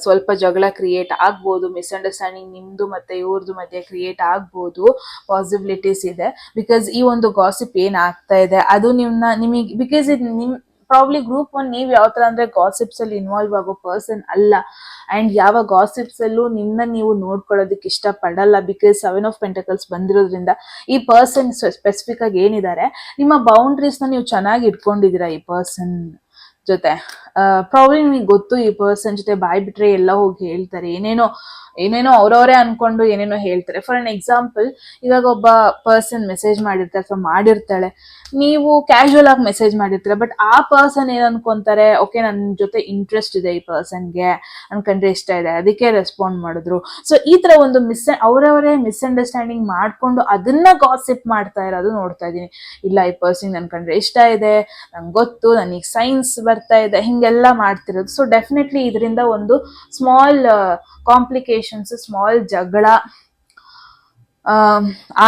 ಸ್ವಲ್ಪ ಜಗಳ ಕ್ರಿಯೇಟ್ ಆಗ್ಬೋದು, ಮಿಸ್ಅಂಡರ್ಸ್ಟ್ಯಾಂಡಿಂಗ್ ನಿಮ್ದು ಮತ್ತೆ ಇವ್ರದ್ದು ಮಧ್ಯೆ ಕ್ರಿಯೇಟ್ ಆಗ್ಬೋದು, ಪಾಸಿಬಿಲಿಟೀಸ್ ಇದೆ. ಬಿಕಾಸ್ ಈ ಒಂದು ಗಾಸಿಪ್ ಏನ್ ಆಗ್ತಾ ಇದೆ ಅದು ನಿಮಗೆ, ಬಿಕಾಸ್ ಇದು ಪ್ರಾಬ್ಲಿ ಗ್ರೂಪ್ 1 ನೀವು ಯಾವ ತರ ಅಂದ್ರೆ ಗಾಸಿಪ್ಸ್ ಅಲ್ಲಿ ಇನ್ವಾಲ್ವ್ ಆಗೋ ಪರ್ಸನ್ ಅಲ್ಲ. ಅಂಡ್ ಯಾವ ಗಾಸಿಪ್ಸ್ ಅಲ್ಲೂ ನೀವು ನೋಡ್ಕೊಳ್ಳೋದಕ್ಕೆ ಇಷ್ಟ ಪಡಲ್ಲ. ಬಿಕಾಸ್ 7 ಆಫ್ ಪೆಂಟಕಲ್ಸ್ ಬಂದಿರೋದ್ರಿಂದ ಈ ಪರ್ಸನ್ ಸ್ಪೆಸಿಫಿಕ್ ಆಗಿ ಏನಿದ್ದಾರೆ, ನಿಮ್ಮ ಬೌಂಡ್ರೀಸ್ ನ ನೀವು ಚೆನ್ನಾಗಿ ಇಟ್ಕೊಂಡಿದೀರಾ ಈ ಪರ್ಸನ್ ಜೊತೆ. ಪ್ರಾಬ್ಲಿ ನಿಮಗೆ ಗೊತ್ತು, ಈ ಪರ್ಸನ್ ಜೊತೆ ಬಾಯ್ ಬಿಟ್ರೆ ಎಲ್ಲ ಹೋಗಿ ಹೇಳ್ತಾರೆ, ಏನೇನೋ ಅವ್ರವರೇ ಅನ್ಕೊಂಡು ಏನೇನೋ ಹೇಳ್ತಾರೆ. ಫಾರ್ ಅನ್ ಎಕ್ಸಾಂಪಲ್, ಇವಾಗ ಒಬ್ಬ ಪರ್ಸನ್ ಮೆಸೇಜ್ ಮಾಡಿರ್ತಾರೆ ಅಥವಾ ಮಾಡಿರ್ತಾಳೆ, ನೀವು ಕ್ಯಾಶುವಲ್ ಆಗಿ ಮೆಸೇಜ್ ಮಾಡಿರ್ತೀರ, ಬಟ್ ಆ ಪರ್ಸನ್ ಏನ್ ಅನ್ಕೊಂತಾರೆ, ಓಕೆ ನನ್ನ ಜೊತೆ ಇಂಟ್ರೆಸ್ಟ್ ಇದೆ ಈ ಪರ್ಸನ್ಗೆ, ಅನ್ಕೊಂಡ್ರೆ ಇಷ್ಟ ಇದೆ, ಅದಕ್ಕೆ ರೆಸ್ಪಾಂಡ್ ಮಾಡಿದ್ರು. ಸೊ ಈ ತರ ಒಂದು ಅವರವರೇ ಮಿಸ್ಅಂಡರ್ಸ್ಟ್ಯಾಂಡಿಂಗ್ ಮಾಡ್ಕೊಂಡು ಅದನ್ನ ಗಾಸಿಪ್ ಮಾಡ್ತಾ ಇರೋದು ನೋಡ್ತಾ ಇದೀನಿ. ಇಲ್ಲ, ಈ ಪರ್ಸನ್ ಅನ್ಕೊಂಡ್ರೆ ಇಷ್ಟ ಇದೆ, ನಂಗೆ ಗೊತ್ತು, ನನಗೆ ಸೈನ್ಸ್ ಬರ್ತಾ ಇದೆ, ಹಿಂಗೆಲ್ಲ ಮಾಡ್ತಿರೋದು. ಸೊ ಡೆಫಿನೆಟ್ಲಿ ಇದರಿಂದ ಒಂದು ಸ್ಮಾಲ್ ಕಾಂಪ್ಲಿಕೇಶನ್ಸ್, ಸ್ಮಾಲ್ ಜಗಳ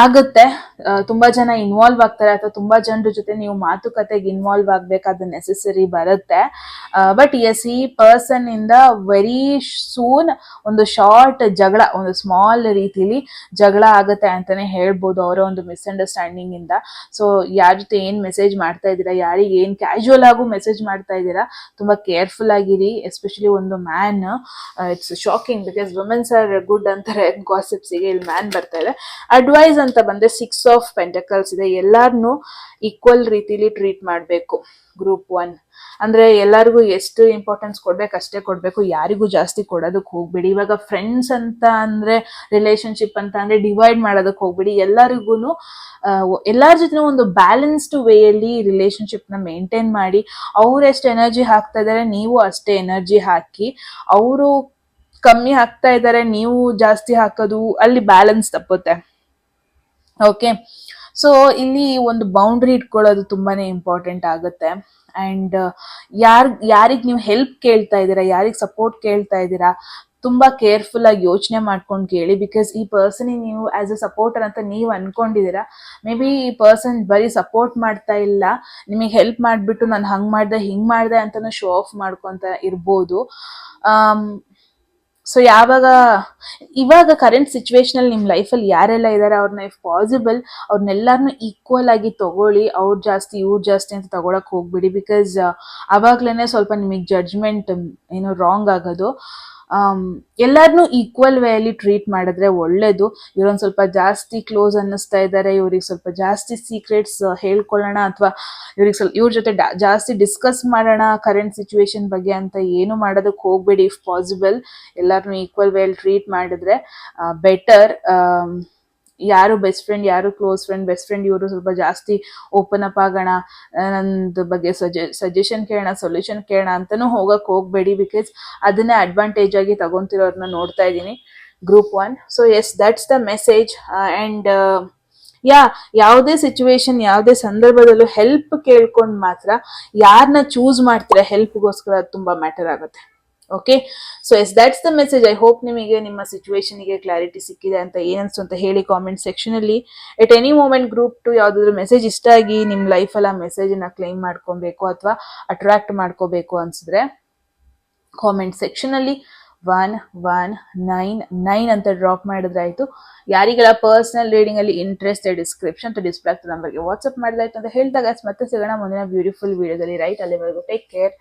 ಆಗುತ್ತೆ. ತುಂಬಾ ಜನ ಇನ್ವಾಲ್ವ್ ಆಗ್ತಾರೆ, ಅಥವಾ ತುಂಬಾ ಜನರ ಜೊತೆ ನೀವು ಮಾತುಕತೆಗೆ ಇನ್ವಾಲ್ವ್ ಆಗ್ಬೇಕಾದ ನೆಸೆಸರಿ ಬರುತ್ತೆ. ಬಟ್ ಎಸ್, ಈ ಪರ್ಸನ್ ಇಂದ ವೆರಿ ಸೂನ್ ಒಂದು ಶಾರ್ಟ್ ಜಗಳ, ಒಂದು ಸ್ಮಾಲ್ ರೀತಿಲಿ ಜಗಳ ಆಗುತ್ತೆ ಅಂತಾನೆ ಹೇಳ್ಬೋದು, ಅವರ ಒಂದು ಮಿಸ್ಅಂಡರ್ಸ್ಟ್ಯಾಂಡಿಂಗ್ ಇಂದ. ಸೊ ಯಾರ ಜೊತೆ ಏನ್ ಮೆಸೇಜ್ ಮಾಡ್ತಾ ಇದ್ದೀರಾ, ಯಾರಿಗೆ ಏನ್ ಕ್ಯಾಶುವಲ್ ಆಗು ಮೆಸೇಜ್ ಮಾಡ್ತಾ ಇದ್ದೀರಾ, ತುಂಬಾ ಕೇರ್ಫುಲ್ ಆಗಿರಿ. ಎಸ್ಪೆಷಲಿ ಒಂದು man, it's shocking because womens are good ಅಂತಾರೆ ಗಾಸಿಪ್ಸಿಗೆ, ಇಲ್ಲಿ ಮ್ಯಾನ್ ಬರ್ತಾ ಇದೆ. ಅಡ್ವೈಸ್ ಅಂತ ಬಂದ್ರೆ 6 ಆಫ್ ಪೆಂಟಕಲ್ಸ್ ಇದೆ. ಎಲ್ಲಾರನ್ನು ಈಕ್ವಲ್ ರೀತಿಲಿ ಟ್ರೀಟ್ ಮಾಡಬೇಕು. ಗ್ರೂಪ್ 1 ಅಂದ್ರೆ ಎಲ್ಲರಿಗೂ ಎಷ್ಟು ಇಂಪಾರ್ಟೆನ್ಸ್ ಕೊಡ್ಬೇಕು ಅಷ್ಟೇ ಕೊಡ್ಬೇಕು, ಯಾರಿಗೂ ಜಾಸ್ತಿ ಕೊಡೋದಕ್ಕೆ ಹೋಗ್ಬೇಡಿ. ಇವಾಗ ಫ್ರೆಂಡ್ಸ್ ಅಂತ ಅಂದ್ರೆ, ರಿಲೇಶನ್ಶಿಪ್ ಅಂತ ಅಂದ್ರೆ ಡಿವೈಡ್ ಮಾಡೋದಕ್ಕೆ ಹೋಗ್ಬೇಡಿ. ಎಲ್ಲರಿಗೂ ಎಲ್ಲಾರ ಜೊತೆ ಒಂದು ಬ್ಯಾಲೆನ್ಸ್ಡ್ ವೇಯಲ್ಲಿ ರಿಲೇಶನ್ಶಿಪ್ ನ ಮೇಂಟೈನ್ ಮಾಡಿ. ಅವ್ರು ಎಷ್ಟು ಎನರ್ಜಿ ಹಾಕ್ತಾ ಇದಾರೆ ನೀವು ಅಷ್ಟೇ ಎನರ್ಜಿ ಹಾಕಿ. ಅವರು ಕಮ್ಮಿ ಹಾಕ್ತಾ ಇದ್ದಾರೆ ನೀವು ಜಾಸ್ತಿ ಹಾಕೋದು, ಅಲ್ಲಿ ಬ್ಯಾಲೆನ್ಸ್ ತಪ್ಪುತ್ತೆ. ಓಕೆ, ಸೊ ಇಲ್ಲಿ ಒಂದು ಬೌಂಡ್ರಿ ಇಟ್ಕೊಳ್ಳೋದು ತುಂಬಾನೇ ಇಂಪಾರ್ಟೆಂಟ್ ಆಗುತ್ತೆ. ಅಂಡ್ ಯಾರಿಗ್ ನೀವು ಹೆಲ್ಪ್ ಕೇಳ್ತಾ ಇದ್ದೀರಾ, ಯಾರಿಗ್ ಸಪೋರ್ಟ್ ಕೇಳ್ತಾ ಇದ್ದೀರಾ, ತುಂಬಾ ಕೇರ್ಫುಲ್ ಆಗಿ ಯೋಚನೆ ಮಾಡ್ಕೊಂಡು ಕೇಳಿ. ಬಿಕಾಸ್ ಈ ಪರ್ಸನ್ ನೀವು ಆಸ್ ಅ ಸಪೋರ್ಟರ್ ಅಂತ ನೀವು ಅನ್ಕೊಂಡಿದ್ದೀರಾ. ಮೇ ಬಿ ಈ ಪರ್ಸನ್ ಬರೀ ಸಪೋರ್ಟ್ ಮಾಡ್ತಾ ಇಲ್ಲ, ನಿಮಗೆ ಹೆಲ್ಪ್ ಮಾಡ್ಬಿಟ್ಟು ನಾನು ಹಂಗ್ ಮಾಡ್ದೆ ಹಿಂಗ್ ಮಾಡ್ದೆ ಅಂತಾನು ಶೋ ಆಫ್ ಮಾಡ್ಕೊಂತ ಇರ್ಬೋದು. ಸೊ ಇವಾಗ ಕರೆಂಟ್ ಸಿಚುವೇಶನ್ ಅಲ್ಲಿ ನಿಮ್ ಲೈಫಲ್ಲಿ ಯಾರೆಲ್ಲ ಇದಾರೆ ಅವ್ರನ್ನ ಇಫ್ ಪಾಸಿಬಲ್ ಅವ್ರನ್ನೆಲ್ಲಾರನು ಈಕ್ವಲ್ ಆಗಿ ತಗೊಳ್ಳಿ. ಅವ್ರು ಜಾಸ್ತಿ ಇವ್ರು ಜಾಸ್ತಿ ಅಂತ ತಗೊಳಕ್ ಹೋಗ್ಬಿಡಿ. ಬಿಕಾಸ್ ಅವಾಗ್ಲೇನೆ ಸ್ವಲ್ಪ ನಿಮಗೆ ಜಡ್ಜ್ಮೆಂಟ್ ಏನೋ ರಾಂಗ್ ಆಗೋದು. ಎಲ್ಲಾರನ್ನೂ ಈಕ್ವಲ್ ವೇ ಅಲ್ಲಿ ಟ್ರೀಟ್ ಮಾಡಿದ್ರೆ ಒಳ್ಳೇದು. ಇವ್ರೊಂದ್ ಸ್ವಲ್ಪ ಜಾಸ್ತಿ ಕ್ಲೋಸ್ ಅನ್ನಿಸ್ತಾ ಇದ್ದಾರೆ, ಇವ್ರಿಗೆ ಸ್ವಲ್ಪ ಜಾಸ್ತಿ ಸೀಕ್ರೆಟ್ಸ್ ಹೇಳ್ಕೊಳ್ಳೋಣ, ಅಥವಾ ಇವ್ರ ಜೊತೆ ಜಾಸ್ತಿ ಡಿಸ್ಕಸ್ ಮಾಡೋಣ ಕರೆಂಟ್ ಸಿಚುವೇಶನ್ ಬಗ್ಗೆ ಅಂತ ಏನು ಮಾಡೋದಕ್ಕೆ ಹೋಗ್ಬೇಡಿ. ಇಫ್ ಪಾಸಿಬಲ್ ಎಲ್ಲಾರನ್ನೂ ಈಕ್ವಲ್ ವೇ ಅಲ್ಲಿ ಟ್ರೀಟ್ ಮಾಡಿದ್ರೆ ಬೆಟರ್. ಯಾರು ಬೆಸ್ಟ್ ಫ್ರೆಂಡ್, ಯಾರು ಕ್ಲೋಸ್ ಫ್ರೆಂಡ್, ಬೆಸ್ಟ್ ಫ್ರೆಂಡ್ ಇವರು ಸ್ವಲ್ಪ ಜಾಸ್ತಿ ಓಪನ್ ಅಪ್ ಆಗೋಣ, ನಂದು ಬಗ್ಗೆ ಸಜೆಷನ್ ಕೇಳೋಣ, ಸೊಲ್ಯೂಷನ್ ಕೇಳೋಣ ಅಂತಾನೂ ಹೋಗಕ್ ಹೋಗ್ಬೇಡಿ. ಬಿಕಾಸ್ ಅದನ್ನೇ ಅಡ್ವಾಂಟೇಜ್ ಆಗಿ ತಗೊಂತಿರೋರ್ನ ನೋಡ್ತಾ ಇದ್ದೀನಿ group 1. So yes, that's the message. And ಯಾವುದೇ ಸಿಚುವೇಶನ್, ಯಾವುದೇ ಸಂದರ್ಭದಲ್ಲೂ ಹೆಲ್ಪ್ ಕೇಳ್ಕೊಂಡ್ ಮಾತ್ರ ಯಾರನ್ನ ಚೂಸ್ ಮಾಡ್ತೀರಾ ಹೆಲ್ಪ್ಗೋಸ್ಕರ, ಅದು ತುಂಬಾ ಮ್ಯಾಟರ್ ಆಗುತ್ತೆ. Okay, so yes, that's the message. I hope ನಿಮಗೆ ನಿಮ್ಮ ಸಿಚುವೇಶನ್ಗೆ ಕ್ಲಾರಿಟಿ ಸಿಕ್ಕಿದೆ ಅಂತ. ಏನನ್ಸ್ತು ಅಂತ ಹೇಳಿ ಕಾಮೆಂಟ್ ಸೆಕ್ಷನ್ ಅಲ್ಲಿ. ಎಟ್ ಎನಿ ಮೂಮೆಂಟ್ ಗ್ರೂಪ್ 2 ಯಾವ್ದಾದ್ರು ಮೆಸೇಜ್ ಇಷ್ಟ ಆಗಿ ನಿಮ್ ಲೈಫಲ್ಲಿ ಆ ಮೆಸೇಜ್ ನ ಕ್ಲೈಮ್ ಮಾಡ್ಕೊಬೇಕು ಅಥವಾ ಅಟ್ರಾಕ್ಟ್ ಮಾಡ್ಕೋಬೇಕು ಅನ್ಸಿದ್ರೆ ಕಾಮೆಂಟ್ ಸೆಕ್ಷನ್ ಅಲ್ಲಿ 1199 ಅಂತ ಡ್ರಾಪ್ ಮಾಡಿದ್ರಾಯ್ತು. ಯಾರಿಗೆಲ್ಲ ಪರ್ಸನಲ್ ರೀಡಿಂಗ್ ಅಲ್ಲಿ ಇಂಟ್ರೆಸ್ಟ್, ಡಿಸ್ಕ್ರಿಪ್ಷನ್ ಡಿಸ್ಪ್ಲೇ ಆಗ್ತದೆ ನಂಬರ್ಗೆ ವಾಟ್ಸ್ಆಪ್ ಮಾಡಿದಾಯ್ತು ಅಂತ ಹೇಳ್ದಾಗ ಮತ್ತೆ ಸಿಗೋಣ ಮುಂದಿನ ಬ್ಯೂಟಿಫುಲ್ ವಿಡಿಯೋದಲ್ಲಿ. ರೈಟ್, ಅಲ್ಲಿವರೆಗೂ take care.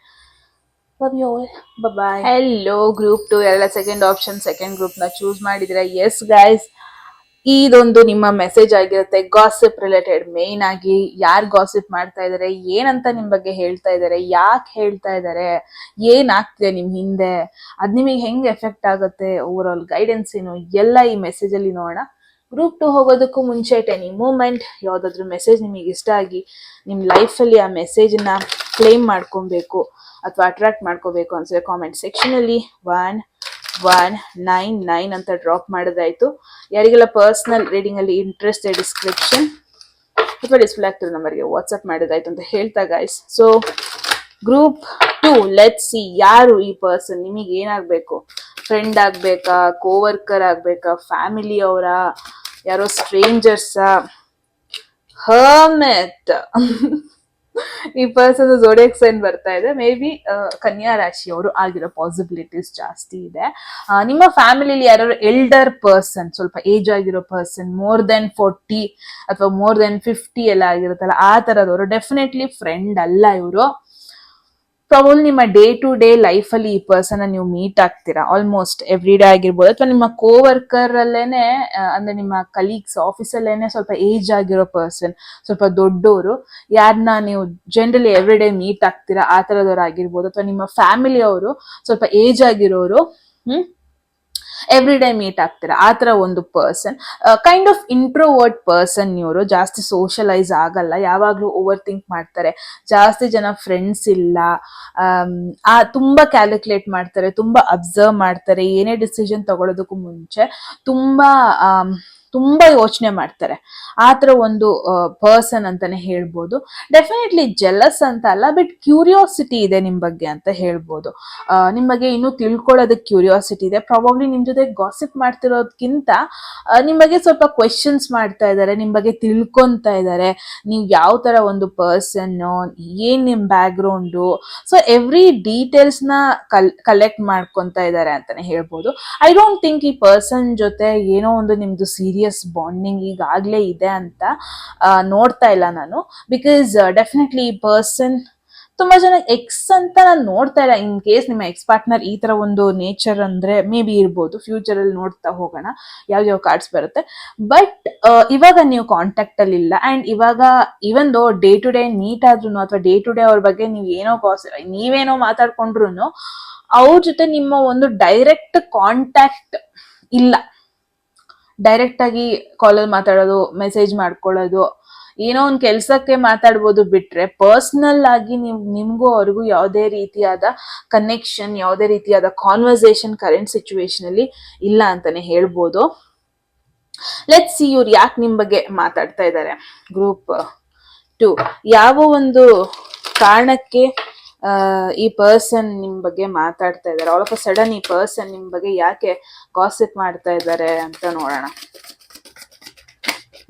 Love you all. Bye-bye. Hello group 2 ಎಲ್ಲ ಸೆಕೆಂಡ್ ಆಪ್ಷನ್, ಸೆಕೆಂಡ್ ಗ್ರೂಪ್ ನ ಚೂಸ್ ಮಾಡಿದ್ರೆ ಎಸ್ ಗೈಸ್, ಇದೊಂದು ನಿಮ್ಮ ಮೆಸೇಜ್ ಆಗಿರುತ್ತೆ. ಗಾಸಿಪ್ ರಿಲೇಟೆಡ್, ಮೇನ್ ಆಗಿ ಯಾರು ಗಾಸಿಪ್ ಮಾಡ್ತಾ ಇದಾರೆ, ಏನಂತ ನಿಮ್ ಬಗ್ಗೆ ಹೇಳ್ತಾ ಇದಾರೆ, ಯಾಕೆ ಹೇಳ್ತಾ ಇದಾರೆ, ಏನಾಗ್ತಿದೆ ನಿಮ್ ಹಿಂದೆ, ಅದ್ ನಿಮಗೆ ಹೆಂಗ್ ಎಫೆಕ್ಟ್ ಆಗುತ್ತೆ, ಓವರ್ ಆಲ್ ಗೈಡೆನ್ಸ್ ಏನು, ಎಲ್ಲ ಈ ಮೆಸೇಜ್ ಅಲ್ಲಿ ನೋಡೋಣ. ಗ್ರೂಪ್ 2 ಹೋಗೋದಕ್ಕೂ ಮುಂಚೆ ಎಟ್ ಎನಿ ಮೂಮೆಂಟ್ ಯಾವ್ದಾದ್ರು ಮೆಸೇಜ್ ನಿಮಗೆ ಇಷ್ಟ ಆಗಿ ನಿಮ್ ಲೈಫಲ್ಲಿ ಆ ಮೆಸೇಜ್ ನ ಕ್ಲೇಮ್ ಮಾಡ್ಕೊಬೇಕು ಅಥವಾ ಅಟ್ರಾಕ್ಟ್ ಮಾಡ್ಕೋಬೇಕು ಅನ್ಸಿದ್ರೆ ಕಾಮೆಂಟ್ ಸೆಕ್ಷನ್ ಅಲ್ಲಿ 1199 ಅಂತ ಡ್ರಾಪ್ ಮಾಡಿದ್ರಾಯ್ತು. ಯಾರಿಗೆಲ್ಲ ಪರ್ಸನಲ್ ರೀಡಿಂಗ್ ಅಲ್ಲಿ ಇಂಟ್ರೆಸ್ಟ್, ಡಿಸ್ಕ್ರಿಪ್ಷನ್ ಅಥವಾ ಡಿಸ್ಪ್ಲೇ ಆಗ್ತಿರೋ ನಂಬರ್ಗೆ ವಾಟ್ಸ್ಆಪ್ ಮಾಡಿದ್ರಾಯ್ತು ಅಂತ ಹೇಳ್ತಾ guys. So group 2, let's see ಯಾರು ಈ ಪರ್ಸನ್. ನಿಮಗೆ ಏನಾಗ್ಬೇಕು? ಫ್ರೆಂಡ್ ಆಗ್ಬೇಕಾ, ಕೋವರ್ಕರ್ ಆಗ್ಬೇಕಾ, ಫ್ಯಾಮಿಲಿ ಅವರ, ಯಾರೋ ಸ್ಟ್ರೇಂಜರ್ಸಾ, ಹರ್ಮೆಟ್ ಈ ಪರ್ಸನ್ ಝೋಡಿಯಾಕ್ ಸೈನ್ ಬರ್ತಾ ಇದೆ. ಮೇ ಬಿ ಕನ್ಯಾ ರಾಶಿಯವರು ಆಗಿರೋ ಪಾಸಿಬಿಲಿಟೀಸ್ ಜಾಸ್ತಿ ಇದೆ. ನಿಮ್ಮ ಫ್ಯಾಮಿಲಿಲಿ ಯಾರು ಎಲ್ಡರ್ ಪರ್ಸನ್, ಸ್ವಲ್ಪ ಏಜ್ ಆಗಿರೋ ಪರ್ಸನ್, ಮೋರ್ ದೆನ್ 40 ಅಥವಾ ಮೋರ್ ದೆನ್ 50 ಎಲ್ಲ ಆಗಿರುತ್ತಲ್ಲ, ಆ ತರದವರು ಡೆಫಿನೆಟ್ಲಿ ಫ್ರೆಂಡ್ ಅಲ್ಲ ಇವರು. ಪ್ರಾಬಬ್ಲಿ ನಿಮ್ಮ ಡೇ ಟು ಡೇ ಲೈಫ್ ಅಲ್ಲಿ ಈ ಪರ್ಸನ್ ನೀವು ಮೀಟ್ ಆಗ್ತೀರಾ, ಆಲ್ಮೋಸ್ಟ್ ಎವ್ರಿ ಡೇ ಆಗಿರ್ಬೋದು, ಅಥವಾ ನಿಮ್ಮ ಕೋವರ್ಕರ್ ಅಲ್ಲೇನೆ, ಅಂದ್ರೆ ನಿಮ್ಮ ಕಲೀಗ್ಸ್ ಆಫೀಸಲ್ಲೇನೆ ಸ್ವಲ್ಪ ಏಜ್ ಆಗಿರೋ ಪರ್ಸನ್, ಸ್ವಲ್ಪ ದೊಡ್ಡವರು, ಯಾರನ್ನ ನೀವು ಜನರಲಿ ಎವ್ರಿ ಡೇ ಮೀಟ್ ಆಗ್ತೀರಾ ಆ ತರದವ್ರು ಆಗಿರ್ಬೋದು. ಅಥವಾ ನಿಮ್ಮ ಫ್ಯಾಮಿಲಿ ಅವರು ಸ್ವಲ್ಪ ಏಜ್ ಆಗಿರೋರು, ಎವ್ರಿ ಡೇ ಮೀಟ್ ಆಗ್ತೀರಾ, ಆ ತರ ಒಂದು person. Kind of introvert person ಇವರು. ಜಾಸ್ತಿ ಸೋಷಲೈಸ್ ಆಗಲ್ಲ, ಯಾವಾಗ್ಲೂ ಓವರ್ ಥಿಂಕ್ ಮಾಡ್ತಾರೆ, ಜಾಸ್ತಿ ಜನ ಫ್ರೆಂಡ್ಸ್ ಇಲ್ಲ, ತುಂಬಾ ಕ್ಯಾಲ್ಕುಲೇಟ್ ಮಾಡ್ತಾರೆ, ತುಂಬಾ ಅಬ್ಸರ್ವ್ ಮಾಡ್ತಾರೆ, ಏನೇ ಡಿಸಿಷನ್ ತಗೊಳ್ಳೋದಕ್ಕೂ ಮುಂಚೆ ತುಂಬಾ ಯೋಚನೆ ಮಾಡ್ತಾರೆ. ಆ ತರ ಒಂದು ಪರ್ಸನ್ ಅಂತಾನೆ ಹೇಳ್ಬೋದು. ಡೆಫಿನೆಟ್ಲಿ ಜೆಲಸ್ ಅಂತ ಅಲ್ಲ, ಬಟ್ ಕ್ಯೂರಿಯಾಸಿಟಿ ಇದೆ ನಿಮ್ ಬಗ್ಗೆ ಅಂತ ಹೇಳ್ಬೋದು. ನಿಮ್ ಬಗ್ಗೆ ಇನ್ನೂ ತಿಳ್ಕೊಳ್ಳೋದಕ್ಕೆ ಕ್ಯೂರಿಯಾಸಿಟಿ ಇದೆ. ಪ್ರಾಬಬ್ಲಿ ನಿಮ್ ಜೊತೆ ಗಾಸಿಪ್ ಮಾಡ್ತಿರೋದಕ್ಕಿಂತ ನಿಮ್ ಬಗ್ಗೆ ಸ್ವಲ್ಪ ಕ್ವೆಶನ್ಸ್ ಮಾಡ್ತಾ ಇದ್ದಾರೆ, ನಿಮ್ ಬಗ್ಗೆ ತಿಳ್ಕೊಂತಾ ಇದ್ದಾರೆ, ನೀವು ಯಾವ ತರ ಒಂದು ಪರ್ಸನ್, ಏನ್ ನಿಮ್ back ground, so every details ನ ಕಲೆಕ್ಟ್ ಮಾಡ್ಕೊಂತ ಇದ್ದಾರೆ ಅಂತಾನೆ ಹೇಳ್ಬೋದು. ಐ ಡೋಂಟ್ ಥಿಂಕ್ ಈ ಪರ್ಸನ್ ಜೊತೆ ಏನೋ ಒಂದು ನಿಮ್ದು ಸೀರಿಯಸ್ ಬಾಂಡಿಂಗ್ ಈಗಾಗ್ಲೇ ಇದೆ ಅಂತ ನೋಡ್ತಾ ಇಲ್ಲ ನಾನು. ಬಿಕಾಸ್ ಡೆಫಿನೆಟ್ಲಿ ಈ ಪರ್ಸನ್ ತುಂಬಾ ಜನ ಎಕ್ಸ್ ಅಂತ ನಾನು ನೋಡ್ತಾ ಇಲ್ಲ. ಇನ್ ಕೇಸ್ ನಿಮ್ಮ ಎಕ್ಸ್ ಪಾರ್ಟ್ನರ್ ಈ ತರ ಒಂದು ನೇಚರ್ ಅಂದ್ರೆ ಮೇ ಬಿ ಇರ್ಬೋದು. ಫ್ಯೂಚರ್ ಅಲ್ಲಿ ನೋಡ್ತಾ ಹೋಗೋಣ ಯಾವ ಕಾರ್ಡ್ಸ್ ಬರುತ್ತೆ. ಬಟ್ ಇವಾಗ ನೀವು ಕಾಂಟ್ಯಾಕ್ಟ್ ಅಲ್ಲಿ ಇಲ್ಲ. ಅಂಡ್ ಇವಾಗ even though day to day meet ಆದ್ರೂ ಅಥವಾ ಡೇ ಟು ಡೇ ಅವ್ರ ಬಗ್ಗೆ ನೀವೇನೋ ಮಾತಾಡ್ಕೊಂಡ್ರು ಅವ್ರ ಜೊತೆ ನಿಮ್ಮ ಒಂದು ಡೈರೆಕ್ಟ್ ಕಾಂಟ್ಯಾಕ್ಟ್ ಇಲ್ಲ. ಡೈರೆಕ್ಟ್ ಆಗಿ ಕಾಲಲ್ಲಿ ಮಾತಾಡೋದು, ಮೆಸೇಜ್ ಮಾಡ್ಕೊಳ್ಳೋದು, ಏನೋ ಒಂದು ಕೆಲ್ಸಕ್ಕೆ ಮಾತಾಡ್ಬೋದು ಬಿಟ್ರೆ ಪರ್ಸನಲ್ ಆಗಿ ನಿಮ್ಗೂ ಅವ್ರಿಗೂ ಯಾವುದೇ ರೀತಿಯಾದ ಕನೆಕ್ಷನ್, ಯಾವುದೇ ರೀತಿಯಾದ ಕಾನ್ವರ್ಸೇಷನ್ ಕರೆಂಟ್ ಸಿಚುವೇಶನ್ ಅಲ್ಲಿ ಇಲ್ಲ ಅಂತಾನೆ ಹೇಳ್ಬೋದು. ಲೆಟ್ಸ್ ಸಿ ಇವ್ರು ಯಾಕೆ ನಿಮ್ ಬಗ್ಗೆ ಮಾತಾಡ್ತಾ ಇದ್ದಾರೆ. ಗ್ರೂಪ್ 2 ಯಾವ ಒಂದು ಕಾರಣಕ್ಕೆ ಈ ಪರ್ಸನ್ ನಿಮ್ ಬಗ್ಗೆ ಮಾತಾಡ್ತಾ ಇದ್ದಾರೆ. ಆಲ್ ಆಫ್ ಅ ಸಡನ್ ಈ ಪರ್ಸನ್ ನಿಮ್ ಬಗ್ಗೆ ಯಾಕೆ ಗಾಸಿಪ್ ಮಾಡ್ತಾ ಇದ್ದಾರೆ ಅಂತ ನೋಡೋಣ.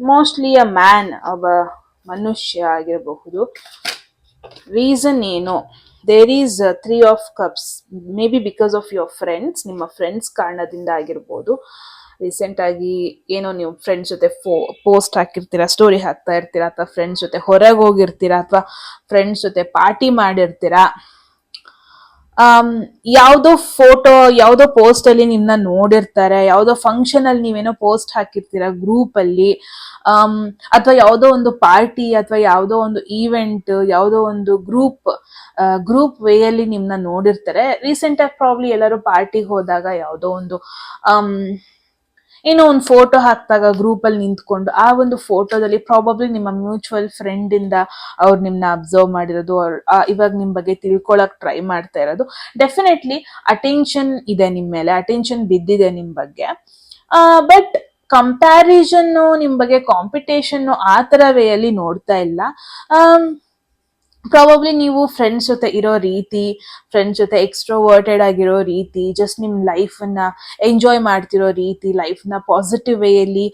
ಮೋಸ್ಟ್ಲಿ ಅ ಮ್ಯಾನ್, ಒಬ್ಬ ಮನುಷ್ಯ ಆಗಿರಬಹುದು. ರೀಸನ್ ಏನು? There is 3 of cups. Maybe because of your friends, ನಿಮ್ಮ ಫ್ರೆಂಡ್ಸ್ ಕಾರಣದಿಂದ ಆಗಿರ್ಬೋದು. ರೀಸೆಂಟ್ ಆಗಿ ಏನೋ ನೀವು ಫ್ರೆಂಡ್ಸ್ ಜೊತೆ ಪೋಸ್ಟ್ ಹಾಕಿರ್ತೀರಾ, ಸ್ಟೋರಿ ಹಾಕ್ತಾ ಇರ್ತೀರಾ, ಅಥವಾ ಫ್ರೆಂಡ್ಸ್ ಜೊತೆ ಹೊರಗೆ ಹೋಗಿರ್ತೀರಾ, ಅಥವಾ ಫ್ರೆಂಡ್ಸ್ ಜೊತೆ ಪಾರ್ಟಿ ಮಾಡಿರ್ತೀರಾ. ಯಾವುದೋ ಫೋಟೋ, ಯಾವುದೋ ಪೋಸ್ಟ್ ಅಲ್ಲಿ ನಿಮ್ನ ನೋಡಿರ್ತಾರೆ, ಯಾವುದೋ ಫಂಕ್ಷನ್ ಅಲ್ಲಿ ನೀವೇನೋ ಪೋಸ್ಟ್ ಹಾಕಿರ್ತೀರಾ ಗ್ರೂಪ್ ಅಲ್ಲಿ, ಅಥವಾ ಯಾವುದೋ ಒಂದು ಪಾರ್ಟಿ ಅಥವಾ ಯಾವುದೋ ಒಂದು ಈವೆಂಟ್, ಯಾವುದೋ ಒಂದು ಗ್ರೂಪ್ ವೇ ಅಲ್ಲಿ ನಿಮ್ನ ನೋಡಿರ್ತಾರೆ. ರೀಸೆಂಟ್ ಆಗಿ ಪ್ರಾಬ್ಲಿ ಎಲ್ಲರೂ ಪಾರ್ಟಿಗೆ ಹೋದಾಗ ಯಾವುದೋ ಒಂದು ಏನೋ ಒಂದು ಫೋಟೋ ಹಾಕಿದಾಗ ಗ್ರೂಪ್ ಅಲ್ಲಿ ನಿಂತ್ಕೊಂಡು ಆ ಒಂದು ಫೋಟೋದಲ್ಲಿ ಪ್ರಾಬಬ್ಲಿ ನಿಮ್ಮ ಮ್ಯೂಚುವಲ್ ಫ್ರೆಂಡ್ ಇಂದ ಅವ್ರು ನಿಮ್ನ ಅಬ್ಸರ್ವ್ ಮಾಡಿರೋದು, ಇವಾಗ ನಿಮ್ ಬಗ್ಗೆ ತಿಳ್ಕೊಳಕ್ ಟ್ರೈ ಮಾಡ್ತಾ ಇರೋದು. ಡೆಫಿನೆಟ್ಲಿ ಅಟೆನ್ಷನ್ ಇದೆ ನಿಮ್ ಮೇಲೆ, ಅಟೆನ್ಷನ್ ಬಿದ್ದಿದೆ ನಿಮ್ ಬಗ್ಗೆ. ಬಟ್ ಕಂಪ್ಯಾರಿಸನ್, ನಿಮ್ ಬಗ್ಗೆ ಕಾಂಪಿಟೇಷನ್ ಆ ತರ ವೇ ಅಲ್ಲಿ ನೋಡ್ತಾ ಇಲ್ಲ. ಪ್ರಾಬಬ್ಲಿ ನೀವು ಫ್ರೆಂಡ್ಸ್ ಜೊತೆ ಇರೋ ರೀತಿ, ಫ್ರೆಂಡ್ಸ್ ಜೊತೆ ಎಕ್ಸ್ಟ್ರೋವರ್ಟೆಡ್ ಆಗಿರೋ ರೀತಿ, ಜಸ್ಟ್ ನಿಮ್ ಲೈಫ್ ಅನ್ನ ಎಂಜಾಯ್ ಮಾಡ್ತಿರೋ ರೀತಿ, ಲೈಫ್ ನ ಪಾಸಿಟಿವ್ ವೇಯಲ್ಲಿ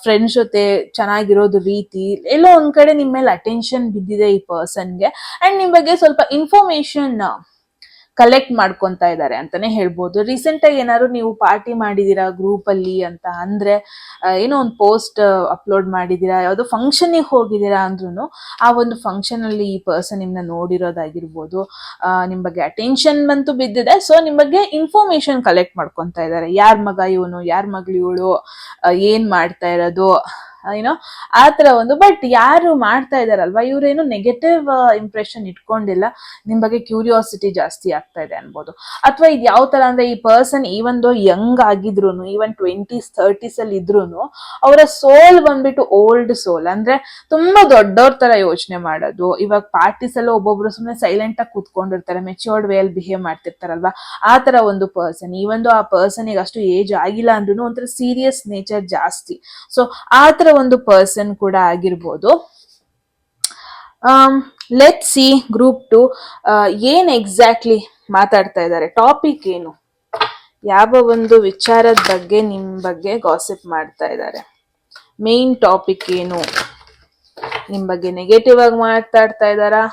ಫ್ರೆಂಡ್ಸ್ ಜೊತೆ ಚೆನ್ನಾಗಿರೋದು ರೀತಿ, ಎಲ್ಲೋ ಒಂದ್ ಕಡೆ ನಿಮ್ ಮೇಲೆ ಅಟೆನ್ಷನ್ ಬಿದ್ದಿದೆ ಈ ಪರ್ಸನ್ಗೆ. ಅಂಡ್ ನಿಮ್ ಬಗ್ಗೆ ಸ್ವಲ್ಪ ಇನ್ಫಾರ್ಮೇಶನ್ ಕಲೆಕ್ಟ್ ಮಾಡ್ಕೊಂತಾ ಇದ್ದಾರೆ ಅಂತಾನೆ ಹೇಳ್ಬೋದು. ರೀಸೆಂಟ್ ಆಗಿ ಏನಾದ್ರು ನೀವು ಪಾರ್ಟಿ ಮಾಡಿದೀರಾ ಗ್ರೂಪ್ ಅಲ್ಲಿ ಅಂತ ಅಂದ್ರೆ, ಏನೋ ಒಂದು ಪೋಸ್ಟ್ ಅಪ್ಲೋಡ್ ಮಾಡಿದೀರಾ, ಯಾವ್ದೋ ಫಂಕ್ಷನ್ ಹೋಗಿದ್ದೀರಾ ಅಂದ್ರೂ ಆ ಒಂದು ಫಂಕ್ಷನ್ ಅಲ್ಲಿ ಈ ಪರ್ಸನ್ ನಿಮ್ನ ನೋಡಿರೋದಾಗಿರ್ಬೋದು, ನಿಮ್ ಬಗ್ಗೆ ಅಟೆನ್ಷನ್ ಬಂತು ಬಿದ್ದಿದೆ. ಸೊ ನಿಮ್ ಬಗ್ಗೆ ಇನ್ಫಾರ್ಮೇಶನ್ ಕಲೆಕ್ಟ್ ಮಾಡ್ಕೊಂತಾ ಇದ್ದಾರೆ. ಯಾರ್ ಮಗ ಇವನು, ಯಾರ್ ಮಗಳು ಇವಳು, ಏನ್ ಮಾಡ್ತಾ ಇರೋದು, ಏನೋ ಆ ತರ ಒಂದು. ಬಟ್ ಯಾರು ಮಾಡ್ತಾ ಇದಾರಲ್ವಾ ಇವ್ರೇನು ನೆಗೆಟಿವ್ ಇಂಪ್ರೆಷನ್ ಇಟ್ಕೊಂಡಿಲ್ಲ, ನಿಮ್ ಬಗ್ಗೆ ಕ್ಯೂರಿಯಾಸಿಟಿ ಜಾಸ್ತಿ ಆಗ್ತಾ ಇದೆ ಅನ್ಬೋದು. ಅಥವಾ ಇದು ಯಾವ ತರ ಅಂದ್ರೆ, ಈ ಪರ್ಸನ್ ಈವನ್ ದೋ ಯಂಗ್ ಆಗಿದ್ರು, ಈವನ್ 20s 30s ಅಲ್ಲಿ ಇದ್ರು, ಅವರ ಸೋಲ್ ಬಂದ್ಬಿಟ್ಟು ಓಲ್ಡ್ ಸೋಲ್. ಅಂದ್ರೆ ತುಂಬಾ ದೊಡ್ಡವ್ರ ತರ ಯೋಚನೆ ಮಾಡೋದು. ಇವಾಗ ಪಾರ್ಟೀಸ್ ಎಲ್ಲ ಒಬ್ಬೊಬ್ರು ಸುಮ್ನೆ ಸೈಲೆಂಟ್ ಆಗಿ ಕೂತ್ಕೊಂಡಿರ್ತಾರೆ, ಮೆಚ್ಯೂರ್ಡ್ ವೇ ಅಲ್ಲಿ ಬಿಹೇವ್ ಮಾಡ್ತಿರ್ತಾರಲ್ವಾ, ಆ ತರ ಒಂದು ಪರ್ಸನ್. ಈವನ್ ದೋ ಆ ಪರ್ಸನ್ ಈಗ ಅಷ್ಟು ಏಜ್ ಆಗಿಲ್ಲ ಅಂದ್ರೂ ಒಂಥರ ಸೀರಿಯಸ್ ನೇಚರ್ ಜಾಸ್ತಿ. ಸೊ ಆ ತರ ಒಂದು ಪರ್ಸನ್ ಕೂಡ ಆಗಿರ್ಬೋದು. ಲೆಟ್ ಸಿ ಗ್ರೂಪ್ 2 ಏನ್ ಎಕ್ಸಾಕ್ಟ್ಲಿ ಮಾತಾಡ್ತಾ ಇದ್ದಾರೆ, ಟಾಪಿಕ್ ಏನು, ಯಾವ ಒಂದು ವಿಚಾರದ ಬಗ್ಗೆ ನಿಮ್ ಬಗ್ಗೆ ಗಾಸಿಪ್ ಮಾಡ್ತಾ ಇದ್ದಾರೆ, ಮೇನ್ ಟಾಪಿಕ್ ಏನು, ನಿಮ್ ಬಗ್ಗೆ ನೆಗೆಟಿವ್ ಆಗಿ ಮಾತಾಡ್ತಾ ಇದ್ದಾರಾ,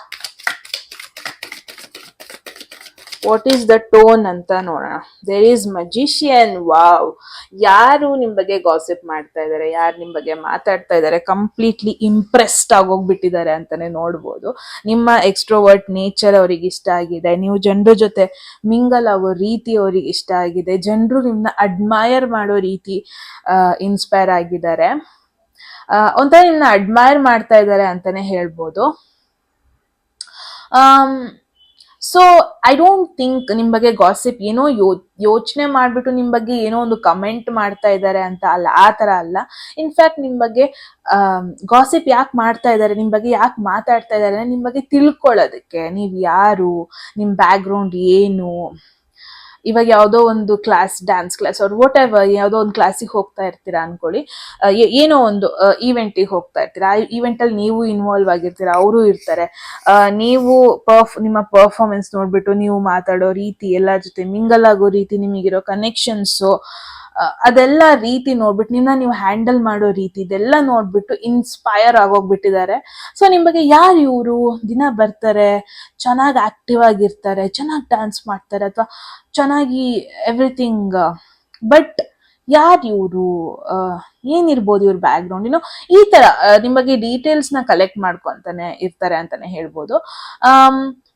ವಾಟ್ ಈಸ್ ದ ಟೋನ್ ಅಂತ ನೋಡೋಣ. There is ಮಜಿಷಿಯನ್. ವಾವ್, ಯಾರು ನಿಮ್ ಬಗ್ಗೆ ಗಾಸಿಪ್ ಮಾಡ್ತಾ ಇದ್ದಾರೆ, ಯಾರು ನಿಮ್ ಬಗ್ಗೆ ಮಾತಾಡ್ತಾ ಇದ್ದಾರೆ, ಕಂಪ್ಲೀಟ್ಲಿ ಇಂಪ್ರೆಸ್ಡ್ ಆಗೋಗ್ಬಿಟ್ಟಿದ್ದಾರೆ ಅಂತಾನೆ ನೋಡ್ಬೋದು. ನಿಮ್ಮ ಎಕ್ಸ್ಟ್ರೋವರ್ಟ್ ನೇಚರ್ ಅವ್ರಿಗೆ ಇಷ್ಟ ಆಗಿದೆ, ನೀವು ಜನರ ಜೊತೆ ಮಿಂಗಲ್ ಆಗೋ ರೀತಿ ಅವ್ರಿಗೆ ಇಷ್ಟ ಆಗಿದೆ, ಜನರು ನಿಮ್ನ ಅಡ್ಮೈರ್ ಮಾಡೋ ರೀತಿ ಇನ್ಸ್ಪೈರ್ ಆಗಿದ್ದಾರೆ, ಒಂಥರ ನಿಮ್ನ ಅಡ್ಮೈರ್ ಮಾಡ್ತಾ ಇದ್ದಾರೆ ಅಂತಾನೆ ಹೇಳ್ಬೋದು. ಸೊ ಐ ಡೋಂಟ್ ಥಿಂಕ್ ನಿಮ್ ಬಗ್ಗೆ ಗಾಸಿಪ್ ಏನೋ ಯೋಚನೆ ಮಾಡ್ಬಿಟ್ಟು ನಿಮ್ ಬಗ್ಗೆ ಏನೋ ಒಂದು ಕಮೆಂಟ್ ಮಾಡ್ತಾ ಇದ್ದಾರೆ ಅಂತ ಅಲ್ಲ, ಆ ತರ ಅಲ್ಲ. ಇನ್ಫ್ಯಾಕ್ಟ್ ನಿಮ್ ಬಗ್ಗೆ ಗಾಸಿಪ್ ಯಾಕೆ ಮಾಡ್ತಾ ಇದ್ದಾರೆ, ನಿಮ್ ಬಗ್ಗೆ ಯಾಕೆ ಮಾತಾಡ್ತಾ ಇದ್ದಾರೆ, ನಿಮ್ ಬಗ್ಗೆ ತಿಳ್ಕೊಳ್ಳೋದಕ್ಕೆ. ನೀವ್ ಯಾರು, ನಿಮ್ ಬ್ಯಾಕ್ ಗ್ರೌಂಡ್ ಏನು, ಇವಾಗ ಯಾವುದೋ ಒಂದು ಕ್ಲಾಸ್, ಡ್ಯಾನ್ಸ್ ಕ್ಲಾಸ್ ಅವ್ರು ವಾಟ್ ಎವರ್, ಯಾವುದೋ ಒಂದು ಕ್ಲಾಸಿಗೆ ಹೋಗ್ತಾ ಇರ್ತೀರಾ ಅನ್ಕೊಳ್ಳಿ, ಏನೋ ಒಂದು ಈವೆಂಟಿಗೆ ಹೋಗ್ತಾ ಇರ್ತೀರಾ, ಆ ಈವೆಂಟ್ ಅಲ್ಲಿ ನೀವು ಇನ್ವಾಲ್ವ್ ಆಗಿರ್ತೀರಾ, ಅವರು ಇರ್ತಾರೆ. ನೀವು ನಿಮ್ಮ ಪರ್ಫಾರ್ಮೆನ್ಸ್ ನೋಡ್ಬಿಟ್ಟು ನೀವು ಮಾತಾಡೋ ರೀತಿ, ಎಲ್ಲ ಜೊತೆ ಮಿಂಗಲ್ ಆಗೋ ರೀತಿ, ನಿಮಗಿರೋ ಕನೆಕ್ಷನ್ಸು, ಅದೆಲ್ಲ ರೀತಿ ನೋಡ್ಬಿಟ್ಟು, ನೀವು ಹ್ಯಾಂಡಲ್ ಮಾಡೋ ರೀತಿ, ಇದೆಲ್ಲ ನೋಡ್ಬಿಟ್ಟು ಇನ್ಸ್ಪೈರ್ ಆಗೋಗ್ಬಿಟ್ಟಿದ್ದಾರೆ. ಸೊ ನಿಮ್ ಬಗ್ಗೆ ಯಾರು ಇವರು, ದಿನ ಬರ್ತಾರೆ, ಚೆನ್ನಾಗಿ ಆಕ್ಟಿವ್ ಆಗಿರ್ತಾರೆ, ಚೆನ್ನಾಗಿ ಡ್ಯಾನ್ಸ್ ಮಾಡ್ತಾರೆ, ಅಥವಾ ಚೆನ್ನಾಗಿ ಎವ್ರಿಥಿಂಗ್, ಬಟ್ ಯಾರು ಇವರು, ಏನಿರ್ಬೋದು ಇವ್ರ ಬ್ಯಾಕ್ ಗ್ರೌಂಡ್, ಈ ತರ ನಿಮ್ ಬಗ್ಗೆ ಡೀಟೇಲ್ಸ್ ನ ಕಲೆಕ್ಟ್ ಮಾಡ್ಕೊಂತಾನೆ ಇರ್ತಾರೆ ಅಂತಾನೆ ಹೇಳ್ಬೋದು.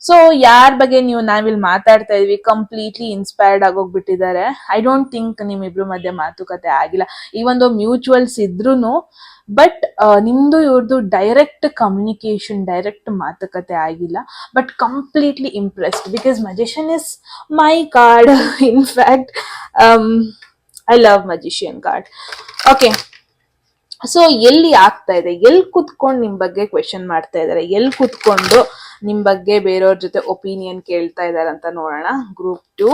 ಸೊ ಯಾರ ಬಗ್ಗೆ ನಾವಿಲ್ಲಿ ಮಾತಾಡ್ತಾ ಇದೀವಿ ಕಂಪ್ಲೀಟ್ಲಿ ಇನ್ಸ್ಪೈರ್ಡ್ ಆಗೋಗ್ಬಿಟ್ಟಿದ್ದಾರೆ. ಐ ಡೋಂಟ್ ಥಿಂಕ್ ನಿಮ್ಮಿಬ್ರು ಮಧ್ಯೆ ಮಾತುಕತೆ ಆಗಿಲ್ಲ, ಈ ಒಂದು ಮ್ಯೂಚುವಲ್ಸ್ ಇದ್ರೂನು. ಬಟ್ ನಿಮ್ದು ಇವ್ರದ್ದು ಡೈರೆಕ್ಟ್ ಕಮ್ಯುನಿಕೇಶನ್, ಡೈರೆಕ್ಟ್ ಮಾತುಕತೆ ಆಗಿಲ್ಲ, but completely impressed because magician is my card. In fact I love magician card. Okay, so ಎಲ್ಲಿ ಆಗ್ತಾ ಇದೆ, ಎಲ್ಲಿ ಕುತ್ಕೊಂಡು ನಿಮ್ ಬಗ್ಗೆ ಕ್ವೆಶನ್ ಮಾಡ್ತಾ ಇದಾರೆ, ಎಲ್ಲಿ ಕುತ್ಕೊಂಡು ನಿಮ್ ಬಗ್ಗೆ ಬೇರೆಯವ್ರ ಜೊತೆ ಒಪಿನಿಯನ್ ಕೇಳ್ತಾ ಇದಾರೆ ಅಂತ ನೋಡೋಣ. Group 2.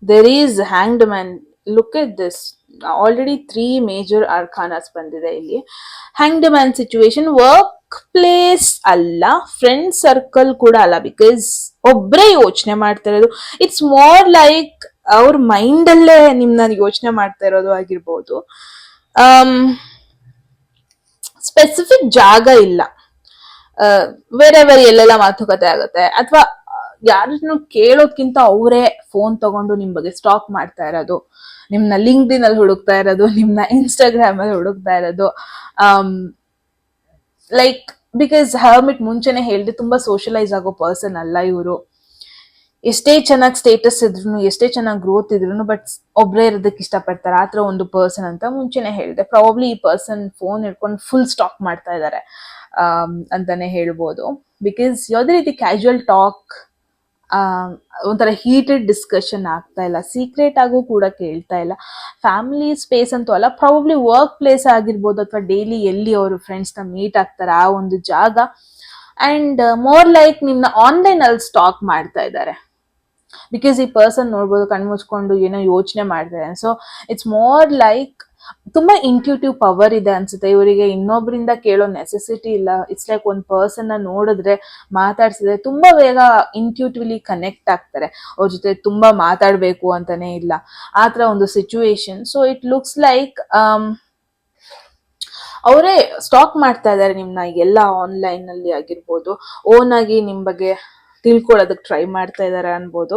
There is hanged man. Look at this, already 3 major arcanas ಬಂದಿದೆ ಇಲ್ಲಿ. Hanged man situation work place ಅಲ್ಲ, ಫ್ರೆಂಡ್ ಸರ್ಕಲ್ ಕೂಡ ಅಲ್ಲ, ಬಿಕಾಸ್ ಒಬ್ರೇ ಯೋಚನೆ ಮಾಡ್ತಾ ಇರೋದು. ಇಟ್ಸ್ ಮೋರ್ ಲೈಕ್ ಅವ್ರ ಮೈಂಡ್ ಅಲ್ಲೇ ನಿಮ್ನ ಯೋಚನೆ ಮಾಡ್ತಾ ಇರೋದು ಆಗಿರ್ಬೋದು. ಸ್ಪೆಸಿಫಿಕ್ ಜಾಗ ಇಲ್ಲ, ಬೇರೆ ಬೇರೆ ಎಲ್ಲೆಲ್ಲ ಮಾತುಕತೆ ಆಗುತ್ತೆ, ಅಥವಾ ಯಾರನ್ನು ಕೇಳೋದ್ಕಿಂತ ಅವರೇ ಫೋನ್ ತಗೊಂಡು ನಿಮ್ ಬಗ್ಗೆ ಸ್ಟಾಕ್ ಮಾಡ್ತಾ ಇರೋದು, ನಿಮ್ನ ಲಿಂಕ್ಡ್ಇನ್ ಅಲ್ಲಿ ಹುಡುಕ್ತಾ ಇರೋದು, ನಿಮ್ನ ಇನ್ಸ್ಟಾಗ್ರಾಮ್ ಅಲ್ಲಿ ಹುಡುಕ್ತಾ ಇರೋದು. ಲೈಕ್ ಬಿಕಾಸ್ ಹರ್ಮಿಟ್ ಮುಂಚೆನೆ ಹೇಳಿದೆ, ತುಂಬಾ ಸೋಷಲೈಸ್ ಆಗೋ ಪರ್ಸನ್ ಅಲ್ಲ ಇವರು. ಎಷ್ಟೇ ಚೆನ್ನಾಗಿ ಸ್ಟೇಟಸ್ ಇದ್ರು, ಎಷ್ಟೇ ಚೆನ್ನಾಗಿ ಗ್ರೋತ್ ಇದ್ರು, ಬಟ್ ಒಬ್ರೇ ಇರೋದಕ್ಕೆ ಇಷ್ಟಪಡ್ತಾರೆ, ಆತರ ಒಂದು ಪರ್ಸನ್ ಅಂತ ಮುಂಚೆನೆ ಹೇಳಿದೆ. ಪ್ರಾಬಬ್ಲಿ ಈ ಪರ್ಸನ್ ಫೋನ್ ಹಿಡ್ಕೊಂಡು ಫುಲ್ ಸ್ಟಾಕ್ ಮಾಡ್ತಾ ಇದ್ದಾರೆ ಅಂತಾನೆ ಹೇಳ್ಬೋದು. ಬಿಕಾಸ್ ಯಾವುದೇ ರೀತಿ ಕ್ಯಾಶುವಲ್ ಟಾಕ್, ಒಂಥರ ಹೀಟೆಡ್ ಡಿಸ್ಕಷನ್ ಆಗ್ತಾ ಇಲ್ಲ, ಸೀಕ್ರೆಟ್ ಆಗು ಕೂಡ ಕೇಳ್ತಾ ಇಲ್ಲ. ಫ್ಯಾಮಿಲಿ ಸ್ಪೇಸ್ ಅಂತೂ ಅಲ್ಲ, ಪ್ರಾಬಬ್ಲಿ ವರ್ಕ್ ಪ್ಲೇಸ್ ಆಗಿರ್ಬೋದು, ಅಥವಾ ಡೈಲಿ ಎಲ್ಲಿ ಅವರು ಫ್ರೆಂಡ್ಸ್ನ ಮೀಟ್ ಆಗ್ತಾರೆ ಆ ಒಂದು ಜಾಗ. ಅಂಡ್ ಮೋರ್ ಲೈಕ್ ನಿಮ್ನ ಆನ್ಲೈನ್ ಅಲ್ಲಿ ಸ್ಟಾಕ್ ಮಾಡ್ತಾ ಇದ್ದಾರೆ. ಬಿಕಾಸ್ ಈ ಪರ್ಸನ್ ನೋಡ್ಬೋದು ಕಣ್ಮುಚ್ಕೊಂಡು ಏನೋ ಯೋಚನೆ ಮಾಡ್ತಾರೆ. ಸೊ ಇಟ್ಸ್ ಮೋರ್ ಲೈಕ್ ತುಂಬಾ ಇಂಟ್ಯೂಟಿವ್ ಪವರ್ ಇದೆ ಅನ್ಸುತ್ತೆ ಇವರಿಗೆ, ಇನ್ನೊಬ್ರಿಂದ ಕೇಳೋ ನೆಸೆಸಿಟಿ ಇಲ್ಲ. ಇಟ್ಸ್ ಲೈಕ್ ಒಂದ್ ಪರ್ಸನ್ ನ ನೋಡಿದ್ರೆ, ಮಾತಾಡ್ಸಿದ್ರೆ ತುಂಬಾ ಬೇಗ ಇಂಟ್ಯೂಟಿವ್ಲಿ ಕನೆಕ್ಟ್ ಆಗ್ತಾರೆ, ಅವ್ರ ಜೊತೆ ತುಂಬಾ ಮಾತಾಡ್ಬೇಕು ಅಂತಾನೆ ಇಲ್ಲ, ಆತರ ಒಂದು situation. So it looks like ಅವರೇ ಸ್ಟಾಕ್ ಮಾಡ್ತಾ ಇದ್ದಾರೆ ನಿಮ್ನ ಎಲ್ಲ ಆನ್ಲೈನ್ ಅಲ್ಲಿ ಆಗಿರ್ಬೋದು, ಓನ್ ಆಗಿ ನಿಮ್ ಬಗ್ಗೆ ತಿಳ್ಕೊಳ್ಳೋದಕ್ಕೆ ಟ್ರೈ ಮಾಡ್ತಾ ಇದಾರೆ ಅನ್ಬೋದು.